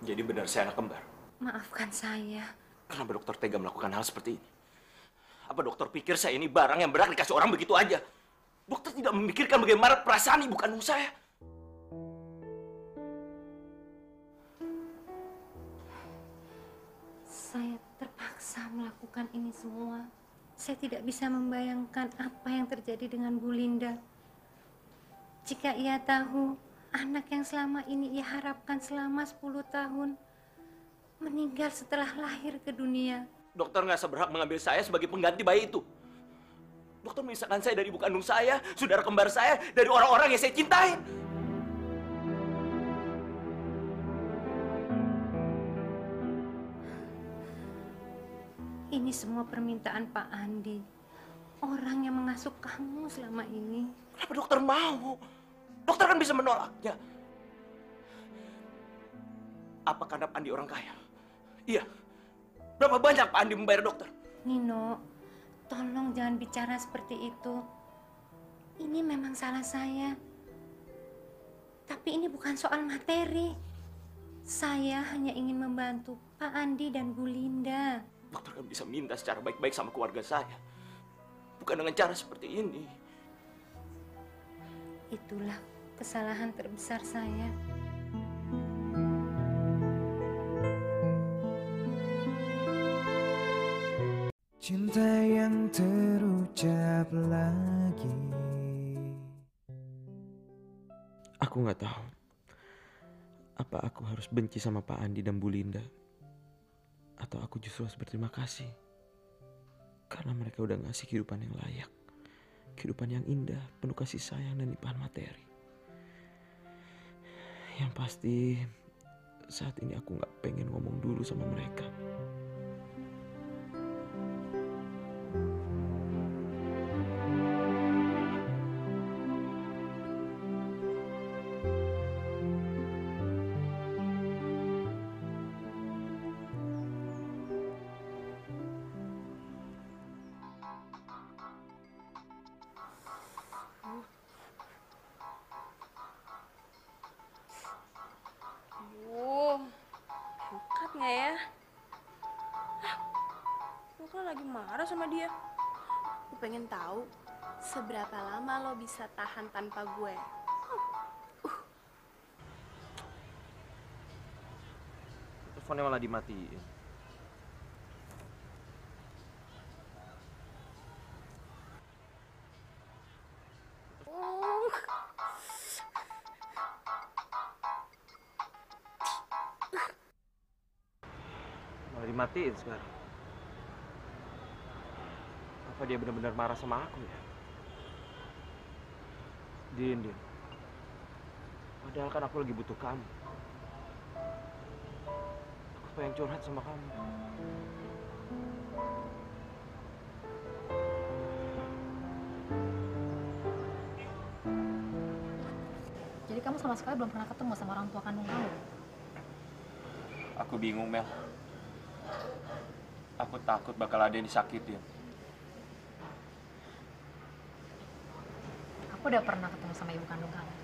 Jadi benar saya anak kembar. Maafkan saya. Kenapa dokter tega melakukan hal seperti ini? Apa dokter pikir saya ini barang yang berhak dikasih orang begitu aja? Dokter tidak memikirkan bagaimana perasaan ibu kandung saya. Saya terpaksa melakukan ini semua. Saya tidak bisa membayangkan apa yang terjadi dengan Bu Linda. Jika ia tahu anak yang selama ini ia harapkan selama 10 tahun meninggal setelah lahir ke dunia. Dokter nggak seberhak mengambil saya sebagai pengganti bayi itu. Dokter memisahkan saya dari ibu kandung saya, saudara kembar saya, dari orang-orang yang saya cintai. Ini semua permintaan Pak Andi. Orang yang mengasuh kamu selama ini. Kenapa dokter mau? Dokter kan bisa menolaknya. Apa karena Pak Andi orang kaya? Iya. Berapa banyak Pak Andi membayar dokter? Nino, tolong jangan bicara seperti itu. Ini memang salah saya. Tapi ini bukan soal materi. Saya hanya ingin membantu Pak Andi dan Bu Linda. Dokter kan bisa minta secara baik-baik sama keluarga saya. Bukan dengan cara seperti ini. Itulah kesalahan terbesar saya. Cinta yang terucap lagi. Aku nggak tahu. Apa aku harus benci sama Pak Andi dan Bu Linda? Atau aku justru harus berterima kasih? Karena mereka udah ngasih kehidupan yang layak. Kehidupan yang indah, penuh kasih sayang dan limpahan materi. Yang pasti, saat ini aku nggak pengen ngomong dulu sama mereka. Angkat nggak ya? Lo kan lagi marah sama dia. Gue pengen tahu seberapa lama lo bisa tahan tanpa gue. Teleponnya malah dimatiin. Malah dimatiin sekarang. Apa dia benar-benar marah sama aku ya? Din. Padahal kan aku lagi butuh kamu. Aku pengen curhat sama kamu. Jadi kamu sama sekali belum pernah ketemu sama orang tua kandung kamu? Aku bingung, Mel. Aku takut bakal ada yang disakitin. Aku udah pernah ketemu sama ibu kandung kamu.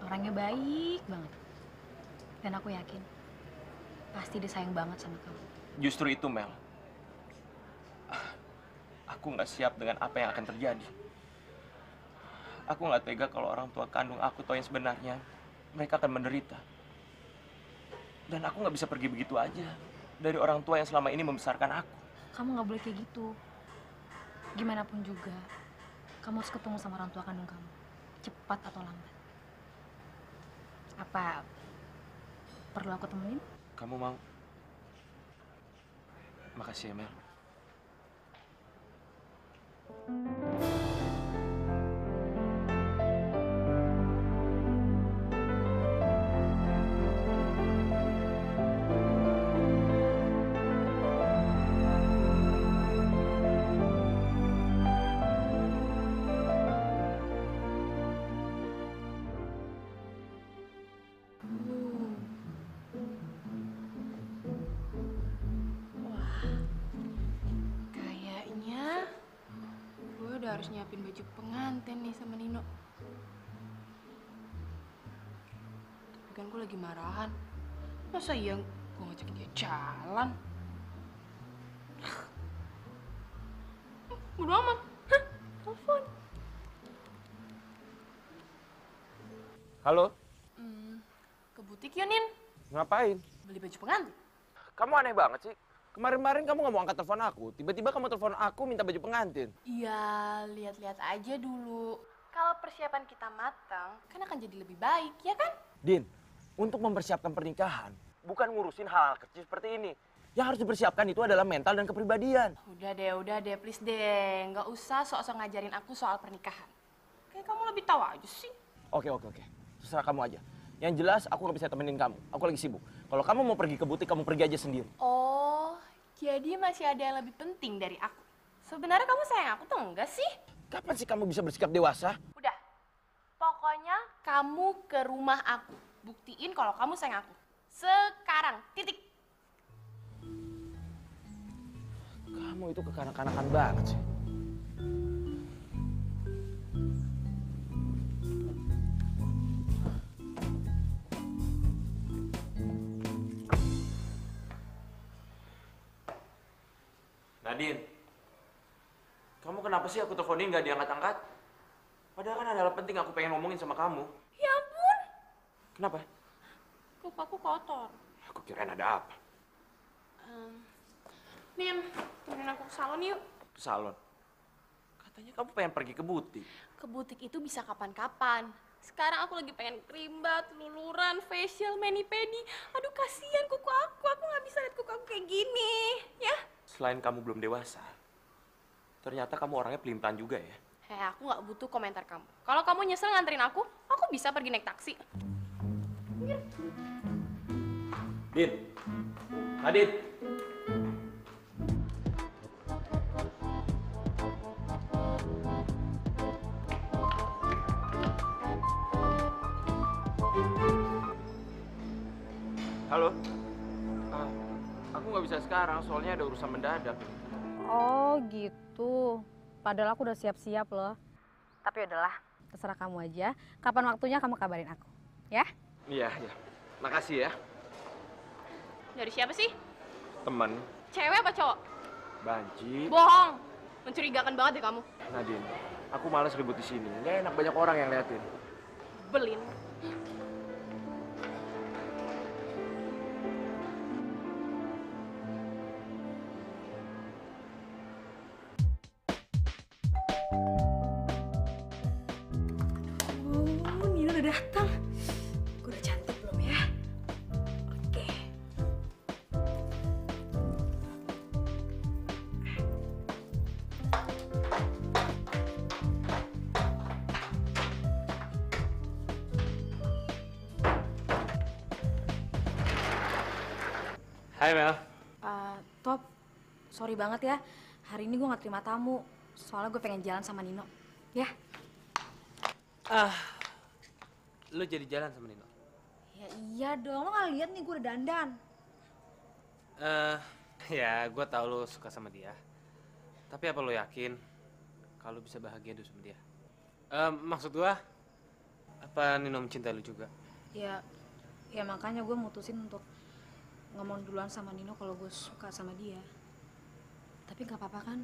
Orangnya baik banget. Dan aku yakin, pasti dia sayang banget sama kamu. Justru itu, Mel. Aku nggak siap dengan apa yang akan terjadi. Aku nggak tega kalau orang tua kandung aku tahu yang sebenarnya. Mereka akan menderita. Dan aku nggak bisa pergi begitu aja dari orang tua yang selama ini membesarkan aku. Kamu nggak boleh kayak gitu. Gimana pun juga, kamu harus ketemu sama orang tua kandung kamu. Cepat atau lambat. Apa perlu aku temuin? Kamu mau? Makasih ya, Mel. Kayaknya gue udah harus nyiapin baju pengantin nih sama Nino. Tapi kan gue lagi marahan. Masa iya gue ngajakin dia jalan? Udah amat. Hah? Telepon. Halo? Ke butik yuk, Nin. Ngapain? Beli baju pengantin. Kamu aneh banget sih. Kemarin-kemarin kamu nggak mau angkat telepon aku. Tiba-tiba kamu telepon aku minta baju pengantin. Iya, lihat-lihat aja dulu. Kalau persiapan kita matang, kan akan jadi lebih baik, ya kan? Din, untuk mempersiapkan pernikahan, bukan ngurusin hal-hal kecil seperti ini. Yang harus dipersiapkan itu adalah mental dan kepribadian. Udah deh, please deh. Nggak usah sok-sok ngajarin aku soal pernikahan. Kayak kamu lebih tahu aja sih. Oke. Terserah kamu aja. Yang jelas aku nggak bisa temenin kamu. Aku lagi sibuk. Kalau kamu mau pergi ke butik, kamu pergi aja sendiri. Oh, jadi masih ada yang lebih penting dari aku. Sebenarnya kamu sayang aku tuh enggak sih? Kapan sih kamu bisa bersikap dewasa? Udah. Pokoknya kamu ke rumah aku. Buktiin kalau kamu sayang aku. Sekarang, titik. Kamu itu kekanak-kanakan banget sih. Nadine, kamu kenapa sih aku teleponin nggak diangkat-angkat? Padahal kan ada hal penting aku pengen ngomongin sama kamu. Ya ampun, Kenapa? kuku aku kotor. Aku kirain ada apa. Nin, temenin aku ke salon yuk. Ke salon. Katanya kamu pengen pergi ke butik. Ke butik itu bisa kapan-kapan. Sekarang aku lagi pengen krimbat, luluran, facial, mani-pedi. Aduh kasihan kuku aku nggak bisa lihat kuku aku kayak gini. Ya? Selain kamu belum dewasa, ternyata kamu orangnya pelimpan juga ya. Aku nggak butuh komentar kamu. Kalau kamu nyesel nganterin aku bisa pergi naik taksi. Din, Adit. Halo. Aku nggak bisa sekarang, soalnya ada urusan mendadak. Oh gitu. Padahal aku udah siap-siap loh. Tapi udahlah, terserah kamu aja. Kapan waktunya kamu kabarin aku, ya? Iya. Makasih ya. Dari siapa sih? Temen, Cewek apa cowok? banci. Bohong. Mencurigakan banget deh kamu. Nadine, aku malas ribut di sini. Nggak enak banyak orang yang liatin. Belin. Oh, Nino udah datang. Gue udah cantik belum ya? Oke. Hai Mel. Top, sorry banget ya. Hari ini gue gak terima tamu. Soalnya gue pengen jalan sama Nino. Ya? Lu jadi jalan sama Nino? Ya iya dong, lo gak lihat nih gue udah dandan. Ya gue tahu lu suka sama dia. Tapi apa lu yakin kalau bisa bahagia dulu sama dia? Maksud gue, apa Nino mencintai lu juga? Ya makanya gue mutusin untuk ngomong duluan sama Nino kalau gue suka sama dia. Tapi gak apa-apa kan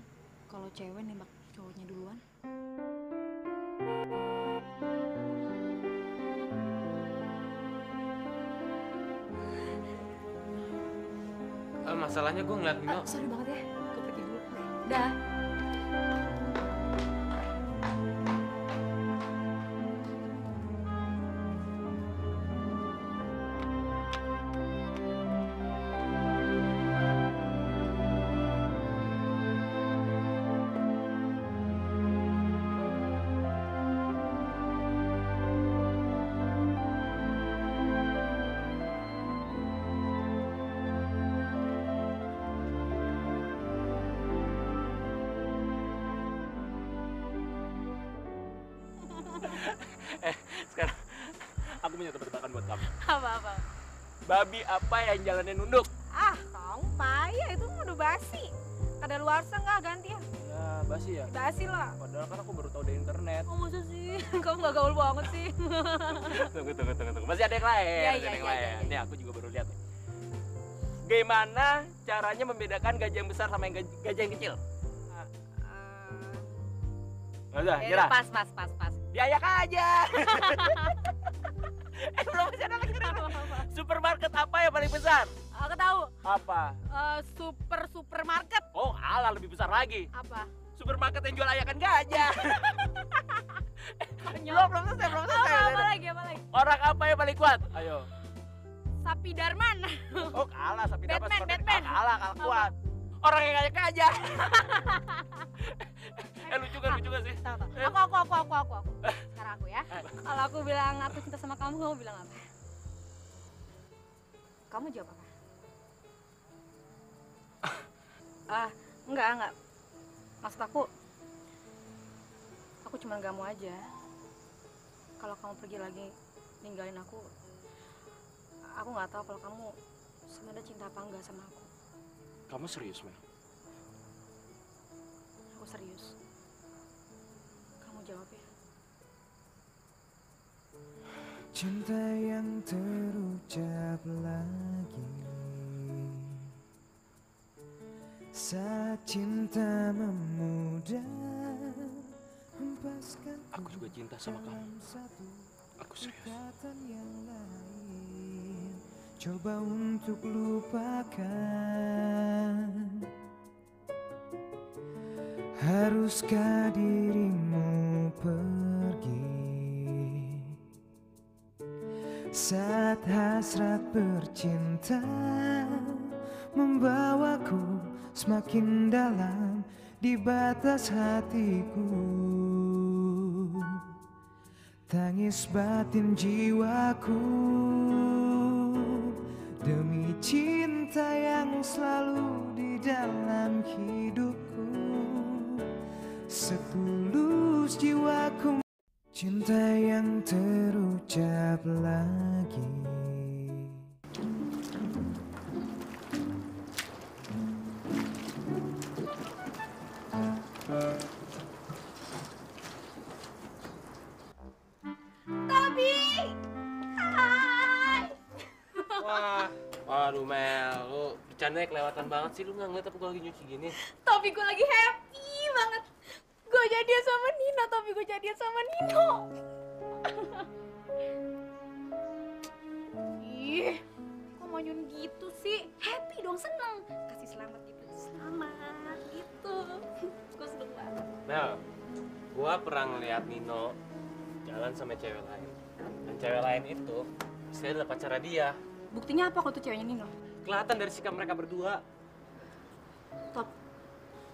kalau cewek nembak cowoknya duluan? Masalahnya gue ngeliat Nino. Sorry banget ya, gue pergi dulu. Dah. Sekarang aku punya tebak-tebakan buat kamu. Apa-apa? Babi apa yang jalannya nunduk? Ah, kamu payah itu udah basi. Ada luar nggak gantian? Ya, basi ya. Basi lah. Padahal kan aku baru tahu dari internet. Oh masa sih? Kamu nggak gaul banget sih. Tunggu. Masih ada yang lain. Iya, Masih ada yang iya, lain. iya. Nih aku juga baru lihat nih. Gimana caranya membedakan gajah yang besar sama yang gajah yang kecil? Udah, Ya, nyerah. pas. Diayak aja. Belum masih ada lagi. Supermarket apa yang paling besar? Aku tahu. Apa? Supermarket. Oh, alah lebih besar lagi. Apa? Supermarket yang jual ayakan gajah. belum selesai. Apa lagi? Orang apa yang paling kuat? Ayo. Sapi Darman. Oh, kalah sapi dapat Batman. Kalah kuat. Orang yang kayak gajah. Lucu kan sih. Aku. Sekarang aku ya. Kalau aku bilang aku cinta sama kamu bilang apa? Kamu jawab apa? Enggak. Maksud aku cuma gak mau aja. Kalau kamu pergi lagi ninggalin aku nggak tahu kalau kamu sebenarnya cinta apa enggak sama aku. Kamu serius, Mel? Aku serius. Kamu jawab ya. Cinta yang terucap lagi Saat cinta memudar, hempaskan Aku juga cinta sama kamu. Aku serius. ikatan yang lain. Coba untuk lupakan. Haruskah dirimu pergi saat hasrat bercinta membawaku semakin dalam di batas hatiku. Tangis batin jiwaku demi cinta yang selalu di dalam hidupku. Setulus jiwaku, cinta yang terucap lagi. Tobi! Hai! Wah, waduh Mel, lu bercandanya kelewatan banget sih. Lu nggak ngeliat apa gue lagi nyuci gini? Tobi, gue lagi happy banget. Gue jadian sama Nino, Tobi, gue jadian sama Nino. Ih, kok manyun gitu sih? Happy dong, seneng. Kasih selamat gitu, selamat gitu. Gue seneng banget. Mel, gua pernah ngeliat Nino jalan sama cewek lain. Dan cewek lain itu saya adalah pacarnya dia. Buktinya apa kalau tuh ceweknya Nino? Kelihatan dari sikap mereka berdua. Top,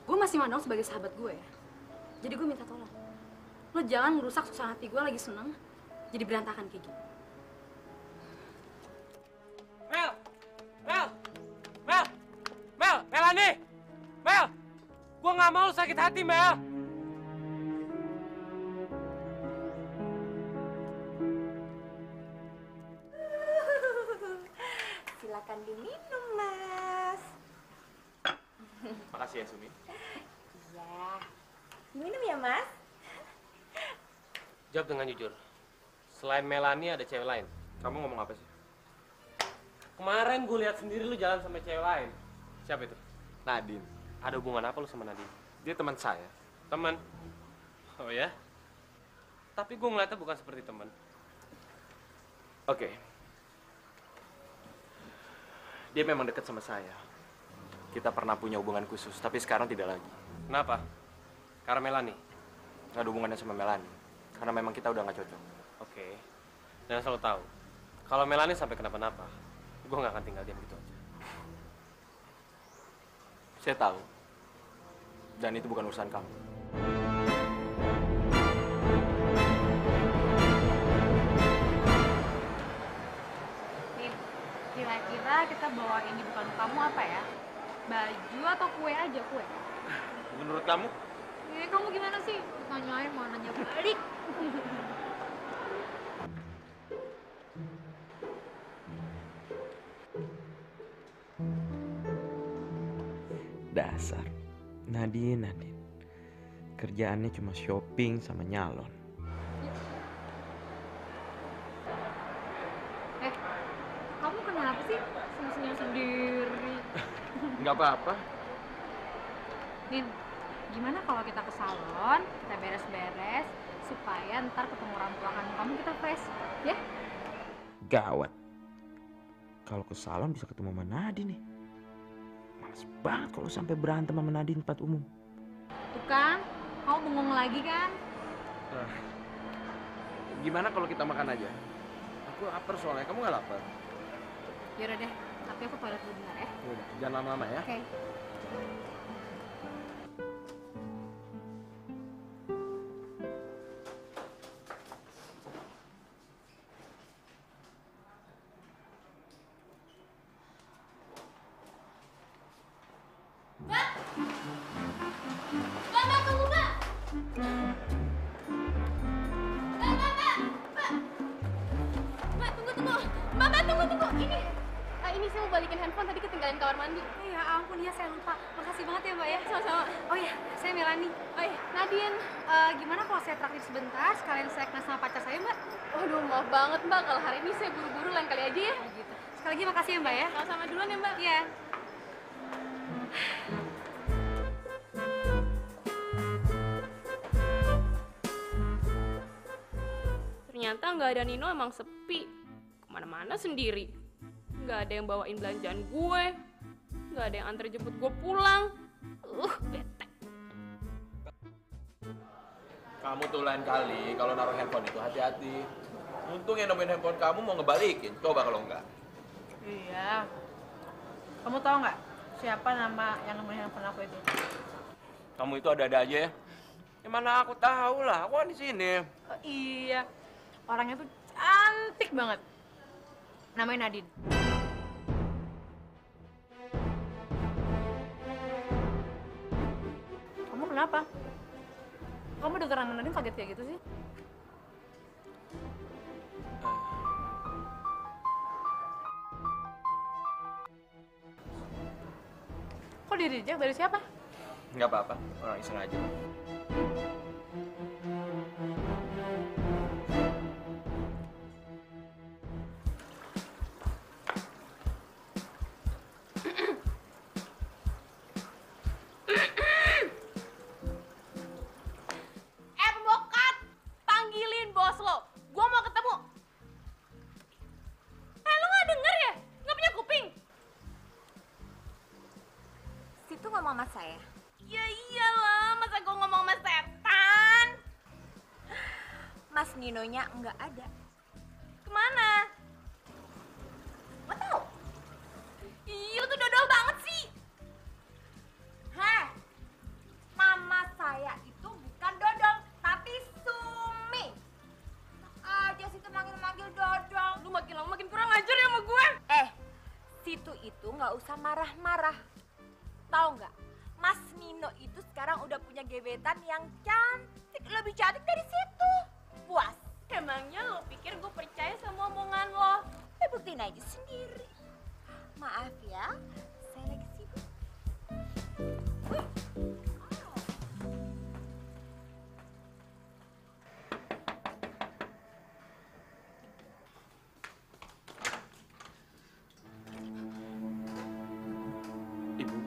gue masih mandang sebagai sahabat gue ya. Jadi gue minta tolong. Lo jangan ngerusak suasana hati gue lagi seneng, jadi berantakan kayak gini. Mel! Mel! Mel! Mel! Melani! Mel! Gua nggak mau lu sakit hati, Mel! Silakan diminum, Mas. Makasih ya, Sumi. Iya. Minum ya, Mas? Jawab dengan jujur. Selain Melani ada cewek lain. Kamu ngomong apa sih? Kemarin gue lihat sendiri lu jalan sama cewek lain. Siapa itu? Nadine. Ada hubungan apa lu sama Nadine? Dia teman saya. Teman. Oh ya? Tapi gue ngeliatnya bukan seperti teman. Oke. Dia memang dekat sama saya. Kita pernah punya hubungan khusus, tapi sekarang tidak lagi. Kenapa? Karena Melani? Nggak ada hubungannya sama Melani. Karena memang kita udah nggak cocok. Oke. Dan asal lo tahu, kalau Melani sampai kenapa-napa, gue nggak akan tinggal diam gitu aja. Saya tahu. Dan itu bukan urusan kamu. Nih, kira-kira kita bawain di bukan kamu apa ya? Baju atau kue aja, kue? Menurut kamu? Kamu gimana sih? Tanyain mau nanya balik. Dasar Nadine. Kerjaannya cuma shopping sama nyalon. Kamu kenapa sih? Senyum-senyum sendiri. Nggak apa-apa. Nin, gimana kalau kita ke salon, kita beres-beres, supaya ntar ketemu orang tua kandung kamu kita fresh, ya? Gawat. Kalau ke salon bisa ketemu sama Nadine nih. Males banget kalau sampai berantem sama Nadine di tempat umum. Tuh kan, kamu bengong lagi kan? Gimana kalau kita makan aja? Aku lapar soalnya. Kamu nggak lapar? Yaudah deh, tapi aku toilet dulu bentar ya. Yaudah, jangan lama-lama ya. Oke. Ini saya mau balikin handphone, tadi ketinggalan kamar mandi. Ya ampun, ya saya lupa. Makasih banget ya Mbak ya. Sama-sama. Oh ya, saya Melani. Oh iya, Nadine. Gimana kalau saya traktir sebentar, sekalian saya kenal sama pacar saya Mbak? Waduh, maaf banget Mbak, kalau hari ini saya buru-buru, lain kali aja ya. Gitu. Sekali lagi makasih ya Mbak ya. Sama-sama duluan ya Mbak. Iya. ternyata nggak ada Nino emang sepi. Kemana-mana sendiri. Nggak ada yang bawain belanjaan gue. Nggak ada yang antar jemput gue pulang. Bete. Kamu tuh lain kali kalau naruh handphone itu hati-hati. Untung yang nemuin handphone kamu mau ngebalikin. Coba kalau enggak. Iya. Kamu tahu nggak siapa nama yang nemuin handphone aku itu? Kamu itu ada-ada aja ya. Mana aku tahu lah, aku kan di sini. Oh, iya. Orangnya tuh cantik banget. Namanya Nadine. Kamu kenapa? Kamu denger nama Nadine kaget kayak gitu sih? Kok di-reject dari siapa? Nggak apa-apa, orang iseng aja. Pembokat, panggilin bos lo. Gua mau ketemu. Lo nggak denger ya? Nggak punya kuping? Situ ngomong sama saya. Ya iyalah, masa gua ngomong sama setan? Mas Ninonya nggak ada. Kemana? Nggak tahu. Ih, lu tuh dodol banget sih. Heh, mama saya itu bukan dodol, tapi Sumi. Aja situ manggil-manggil dodol. Lu makin lama makin kurang ajar ya sama gue. Situ itu nggak usah marah-marah. Tahu nggak? Mas Nino itu sekarang udah punya gebetan yang cantik, lebih cantik dari situ. Puas. Emangnya lo pikir gue percaya sama omongan lo? Buktiin aja sendiri. Maaf ya, saya lagi sibuk. Ibu.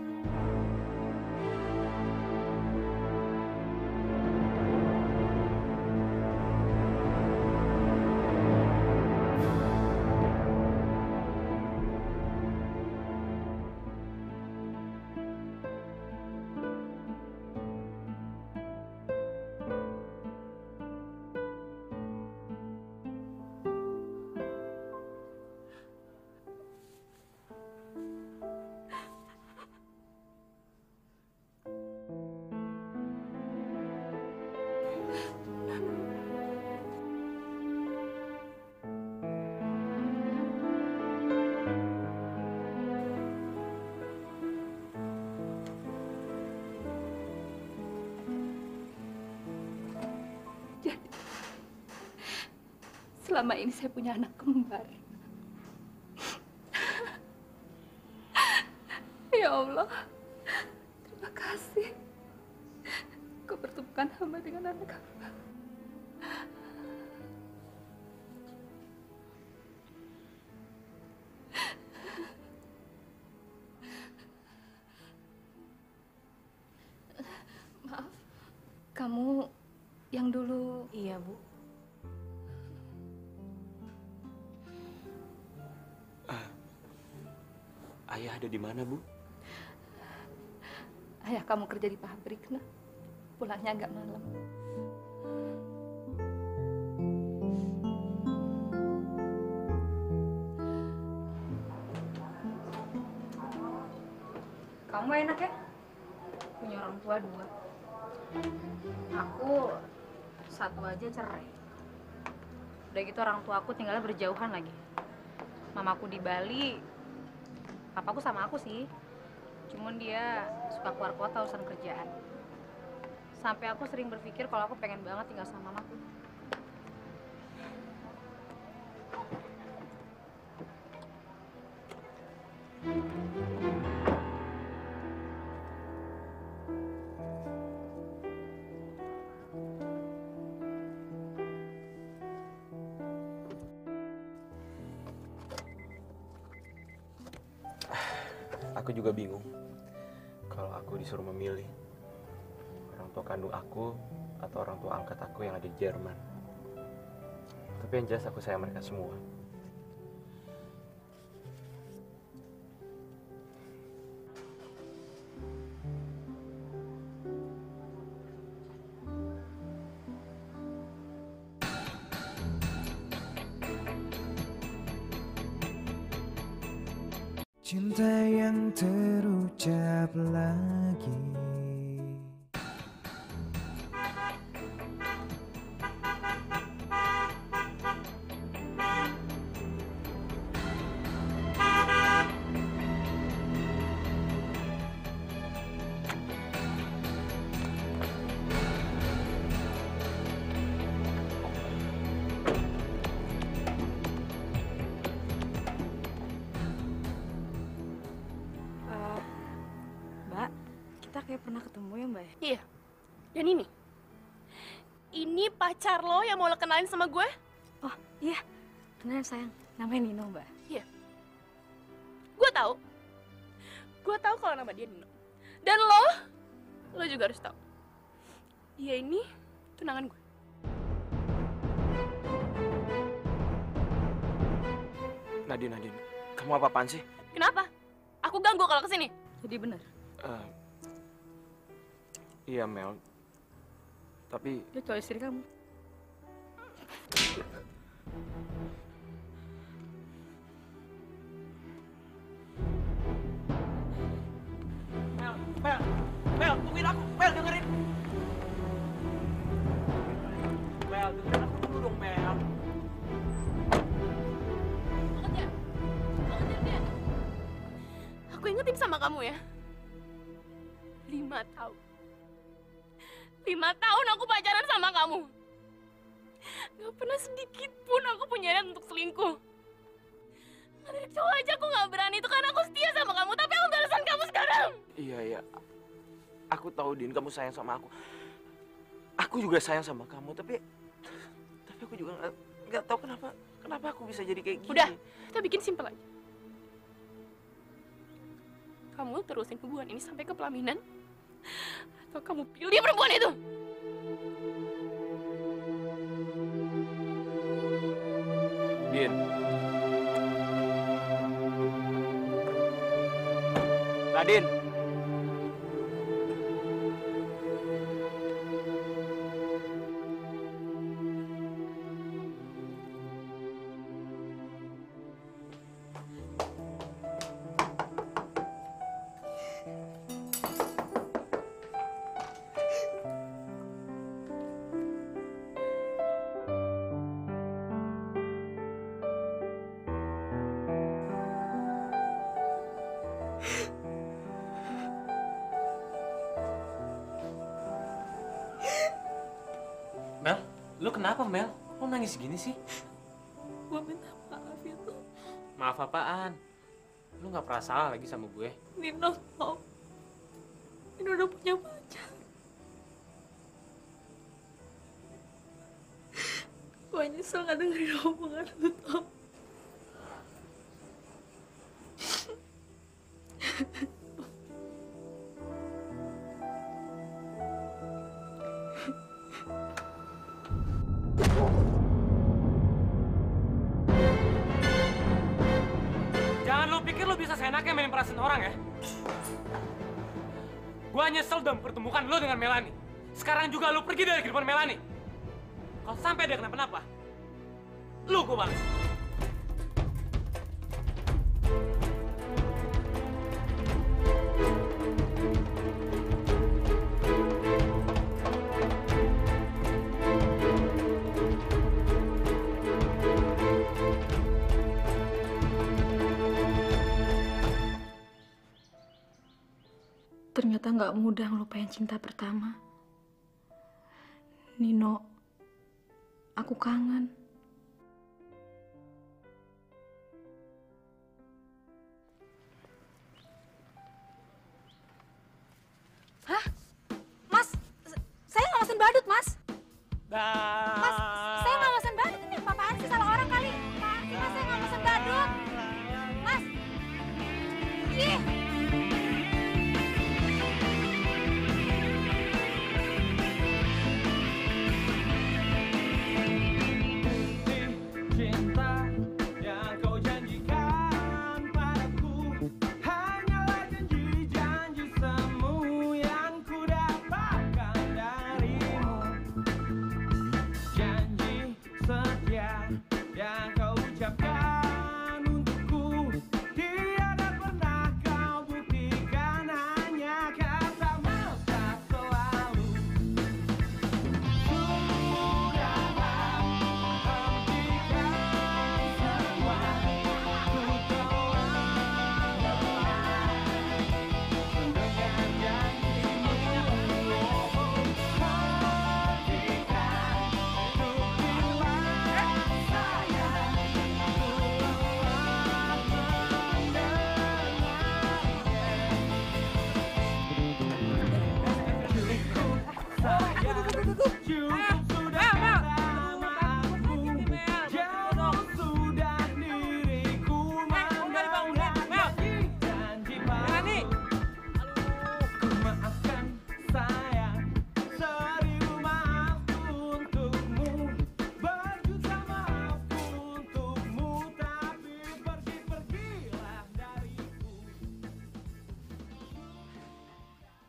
Selama ini saya punya anak kembar. Ya Allah, terima kasih. Kau pertemukan hamba dengan anak hamba. Maaf, kamu yang dulu... Iya, Bu. Ayah ada di mana, Bu? Ayah kamu kerja di pabrik, nah. Pulangnya agak malam. Kamu enak ya? Punya orang tua 2. Aku 1 aja cerai. Udah gitu orang tua aku tinggalnya berjauhan lagi. Mamaku di Bali, papaku sama aku sih. Cuman dia suka keluar kota urusan kerjaan. Sampai aku sering berpikir kalau aku pengen banget tinggal sama mamaku. Aku juga bingung kalau aku disuruh memilih orang tua kandung aku atau orang tua angkat aku yang ada di Jerman. Tapi yang jelas aku sayang mereka semua. Cinta yang terucap lagi. Mbak, kita kayak pernah ketemu ya Mbak? Iya. Dan ini pacar lo yang mau lo kenalin sama gue? Oh iya, kenalin sayang. Namanya Nino Mbak. Iya. Gue tahu kalau nama dia Nino. Dan lo juga harus tahu. Dia ini tunangan gue. Nadine, kamu apa-apaan sih? Kenapa? Aku ganggu kalau kesini. Jadi bener. Iya Mel, tapi Dia cowok istri kamu. Mel, tungguin aku. Mel, dengerin. Mel, dengerin aku dulu dong, Mel. Aku ingetin sama kamu ya. 5 tahun. 5 tahun aku pacaran sama kamu. Gak pernah sedikit pun aku punya niat untuk selingkuh. Ada cowok aja aku gak berani itu karena aku setia sama kamu. Tapi aku balasan kamu sekarang. Iya. Aku tahu, Din, kamu sayang sama aku. Aku juga sayang sama kamu, tapi aku juga nggak tahu kenapa aku bisa jadi kayak gini. Udah, kita bikin simpel aja. Kamu terusin hubungan ini sampai ke pelaminan, atau kamu pilih perempuan itu? Din. Nadine. Mel, lu kenapa Mel? Lu nangis gini sih? Gue minta maaf ya tuh. Maaf apaan? Lu gak pernah salah lagi sama gue. Nino tau. Nino udah punya pacar. Gue nyesel gak dengerin omongan lu tau. Jangan lu pikir lu bisa seenaknya main perasaan orang ya. Gua nyesel udah mempertemukan lu dengan Melanie. Sekarang juga lu pergi dari kehidupan Melanie. Kalau sampai dia kenapa-napa, lu gua balas. Ternyata nggak mudah ngelupain cinta pertama. Nino, aku kangen. Hah? Mas, saya nggak mesen badut, Mas. Mas, saya nggak mesen badut. Ini apa-apaan sih, salah orang kali. Apaan sih, Mas? Saya nggak mesen badut. Mas. Ih.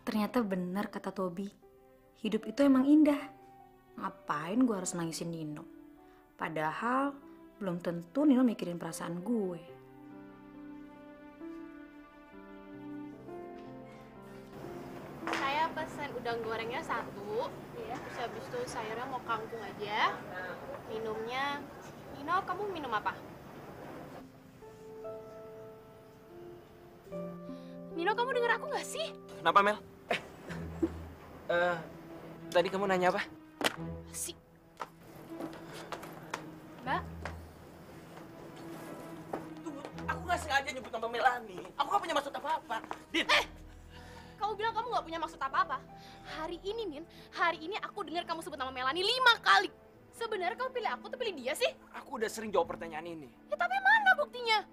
Ternyata benar kata Tobi. Hidup itu emang indah. Ngapain gue harus nangisin Nino? Padahal belum tentu Nino mikirin perasaan gue. Saya pesen udang gorengnya 1. Terus habis itu sayurnya mau kangkung aja. Minumnya, Nino kamu minum apa? Nino kamu dengar aku nggak sih? Kenapa, Mel? Tadi kamu nanya apa? Si. Mbak, Tunggu, aku nggak sengaja nyebut nama Melani. Aku nggak punya maksud apa-apa. Din, kamu bilang kamu nggak punya maksud apa-apa. Hari ini, Nin, hari ini aku dengar kamu sebut nama Melani 5 kali. Sebenarnya kamu pilih aku atau pilih dia sih? aku udah sering jawab pertanyaan ini. Ya tapi mana buktinya?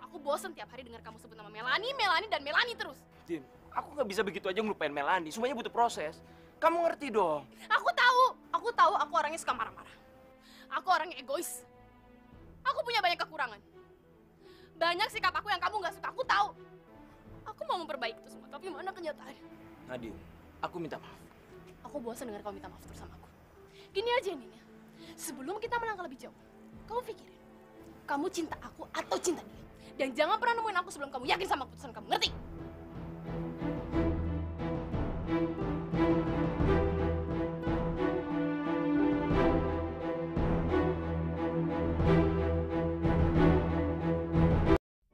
Aku bosen tiap hari dengar kamu sebut nama Melani, Melani, dan Melani terus. Din, aku nggak bisa begitu aja ngelupain Melani. Semuanya butuh proses. Kamu ngerti dong. Aku tahu aku orangnya suka marah-marah. Aku orangnya egois. Aku punya banyak kekurangan. Banyak sikap aku yang kamu nggak suka, aku tahu. Aku mau memperbaiki itu semua, tapi mana kenyataannya? Nadine, aku minta maaf. Aku bosan dengar kamu minta maaf terus sama aku. Gini aja nih, sebelum kita melangkah lebih jauh, kamu pikirin, kamu cinta aku atau cinta dia? Dan jangan pernah nemuin aku sebelum kamu yakin sama keputusan kamu, ngerti?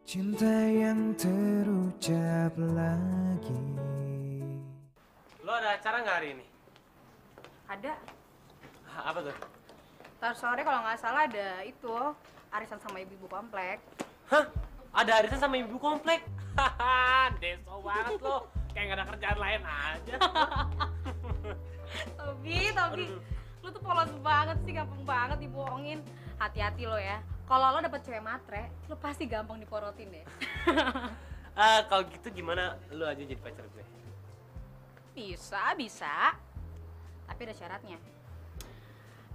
Cinta yang terucap lagi. Lo ada acara nggak hari ini? Ada. Apa tuh? Ntar sore kalau nggak salah ada itu arisan sama ibu-ibu komplek. Hah? Ada arisan sama ibu komplek? Haha, deso banget lo. Kayak nggak ada kerjaan lain aja. Tobi, lu tuh polos banget sih, gampang banget dibohongin. Hati-hati lo ya. Kalau lo dapet cewek matre, lo pasti gampang diporotin deh. Kalau gitu gimana lo aja jadi pacar gue? Bisa. Tapi ada syaratnya.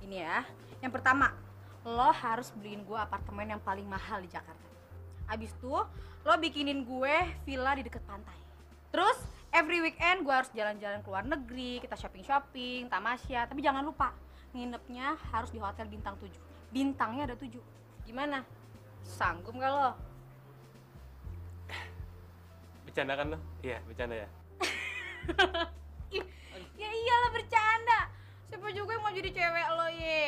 Ini ya, yang pertama, lo harus beliin gue apartemen yang paling mahal di Jakarta. Abis itu, lo bikinin gue villa di dekat pantai. Terus, every weekend gue harus jalan-jalan ke luar negeri, kita shopping-shopping, tamasya. Tapi jangan lupa, nginepnya harus di hotel bintang 7. Bintangnya ada 7. Gimana? Sanggup gak lo? Bercanda kan lo? Iya, bercanda ya. Ya iyalah bercanda. Siapa juga yang mau jadi cewek lo ye?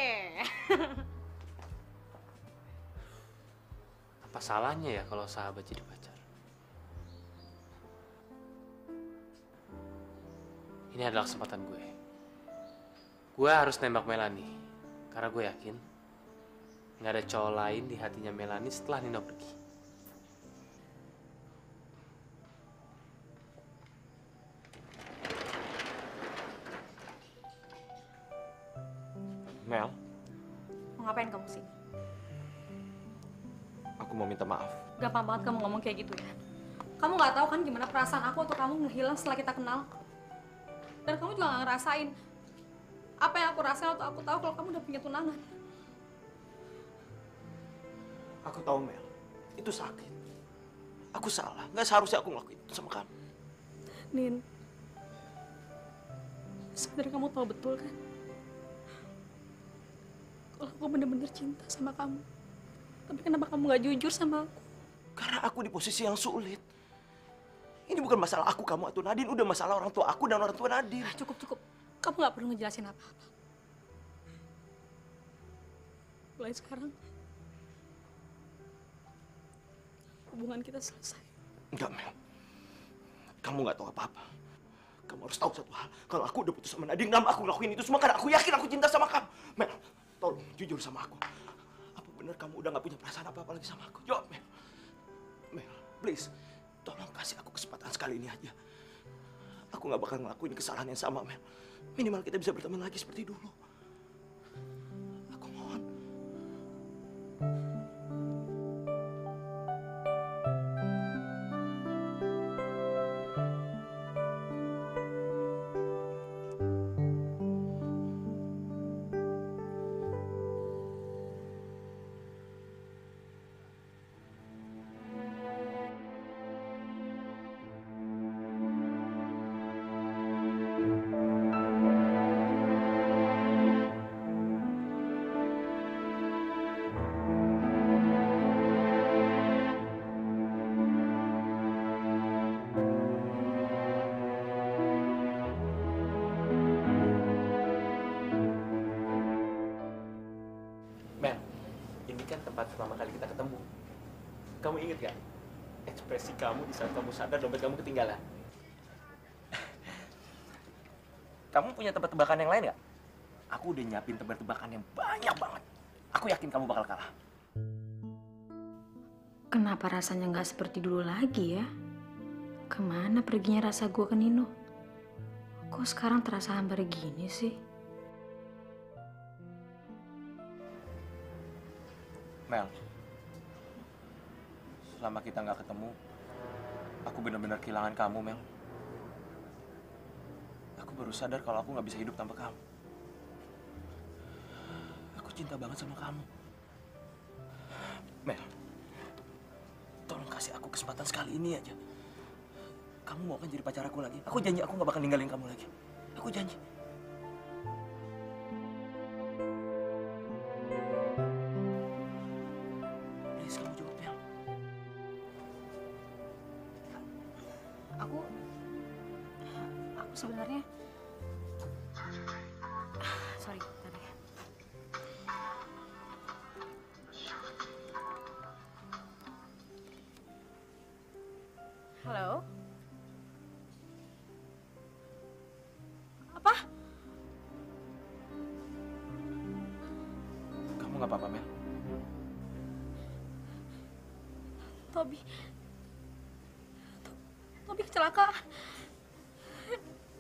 Apa salahnya ya kalau sahabat jadi pacar? Ini adalah kesempatan gue. Gue harus nembak Melani. Karena gue yakin nggak ada cowok lain di hatinya Melani setelah Nino pergi. Mel, Mau ngapain kamu sini? aku mau minta maaf. Gampang banget kamu ngomong kayak gitu ya. Kamu nggak tahu kan gimana perasaan aku atau kamu ngehilang setelah kita kenal. Dan kamu juga nggak ngerasain apa yang aku rasain atau aku tahu kalau kamu udah punya tunangan. Aku tahu, Mel. Itu sakit. Aku salah. Nggak seharusnya aku ngelakuin itu sama kamu. Nin, sebenarnya kamu tahu betul kan? Kalau aku bener-bener cinta sama kamu. Tapi kenapa kamu nggak jujur sama aku? Karena aku di posisi yang sulit. Ini bukan masalah aku, kamu, atau Nadine. Udah masalah orang tua aku dan orang tua Nadine. Cukup. Kamu nggak perlu ngejelasin apa-apa. Mulai sekarang, hubungan kita selesai. Enggak, Mel. Kamu nggak tahu apa-apa. Kamu harus tahu satu hal. Kalau aku udah putus sama Nadine, kenapa aku ngelakuin itu semua? Karena aku yakin aku cinta sama kamu. Mel, tolong jujur sama aku. Apa benar kamu udah nggak punya perasaan apa-apa lagi sama aku? Jawab, Mel. Mel, please. Tolong kasih aku kesempatan sekali ini aja. Aku nggak bakal ngelakuin kesalahan yang sama, Mel. Minimal kita bisa berteman lagi seperti dulu. Aku mohon. Ini kan tempat pertama kali kita ketemu. Kamu inget gak? Ekspresi kamu di saat kamu sadar dompet kamu ketinggalan. Kamu punya tebak-tebakan yang lain gak? Aku udah nyiapin tebak-tebakan yang banyak banget. Aku yakin kamu bakal kalah. Kenapa rasanya nggak seperti dulu lagi ya? Kemana perginya rasa gue ke Nino? Kok sekarang terasa hambar gini sih? Mel, selama kita nggak ketemu, aku benar-benar kehilangan kamu, Mel. Aku baru sadar kalau aku nggak bisa hidup tanpa kamu. Aku cinta banget sama kamu. Mel, tolong kasih aku kesempatan sekali ini aja. Kamu mau kan jadi pacar aku lagi? Aku janji aku nggak bakal ninggalin kamu lagi. Aku janji. Please, kamu jawab, Mel. Aku sebenarnya, sorry, tadi. Halo? Apa? Kamu nggak apa-apa, Mel? Tobi kecelakaan.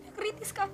Dia kritis kan?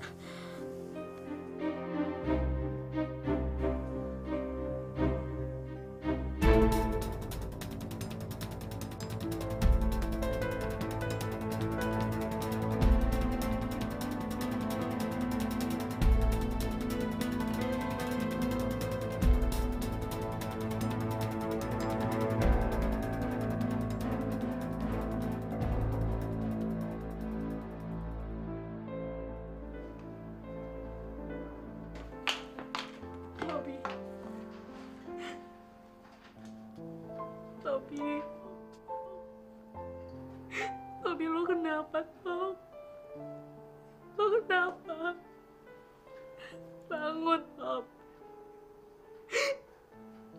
Tobi, lo kenapa, Tob? Lo kenapa? Bangun, Tob.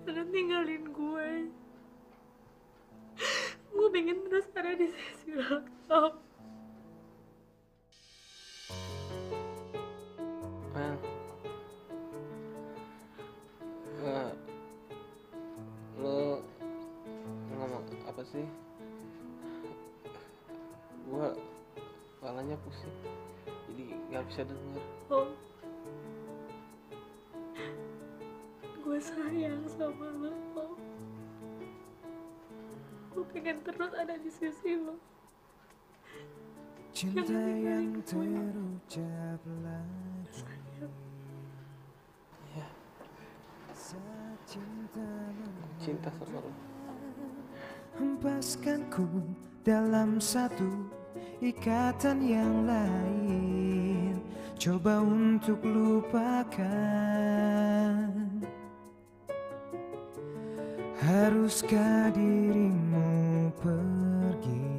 Jangan tinggalin gue. Gue pengen terus ada di sisi lo, Tob. Lo ngomong apa sih? Gua kepalanya pusing, jadi nggak bisa dengar. Oh, gue sayang sama lo, Tob. Gue pengen terus ada di sisi lo. Cinta yang terucap lagi. Ya, cinta sama lo. Hempaskanku dalam satu ikatan yang lain. Coba untuk lupakan. Haruskah dirimu pergi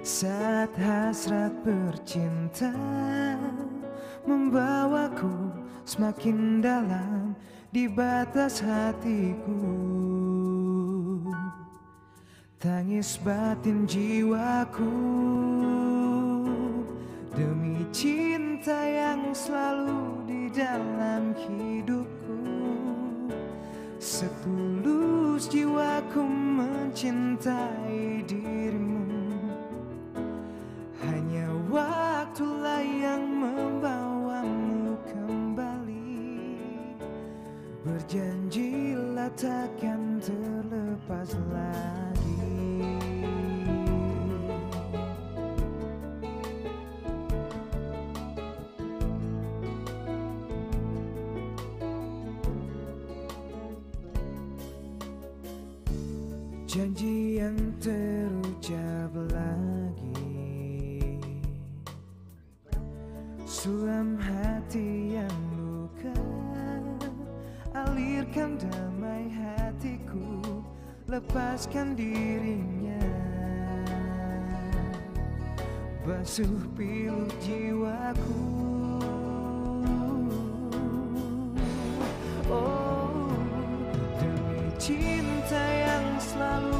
saat hasrat bercinta membawaku semakin dalam di batas hatiku. Tangis batin jiwaku demi cinta yang selalu di dalam hidupku. Setulus jiwaku mencintai dirimu. Hanya waktulah yang membawamu kembali. Berjanjilah takkan terlepas lagi. Janji yang terucap lagi. Sulam hati yang luka, alirkan damai hatiku, lepaskan dirinya. Basuh pilu jiwaku. Oh, cinta yang selalu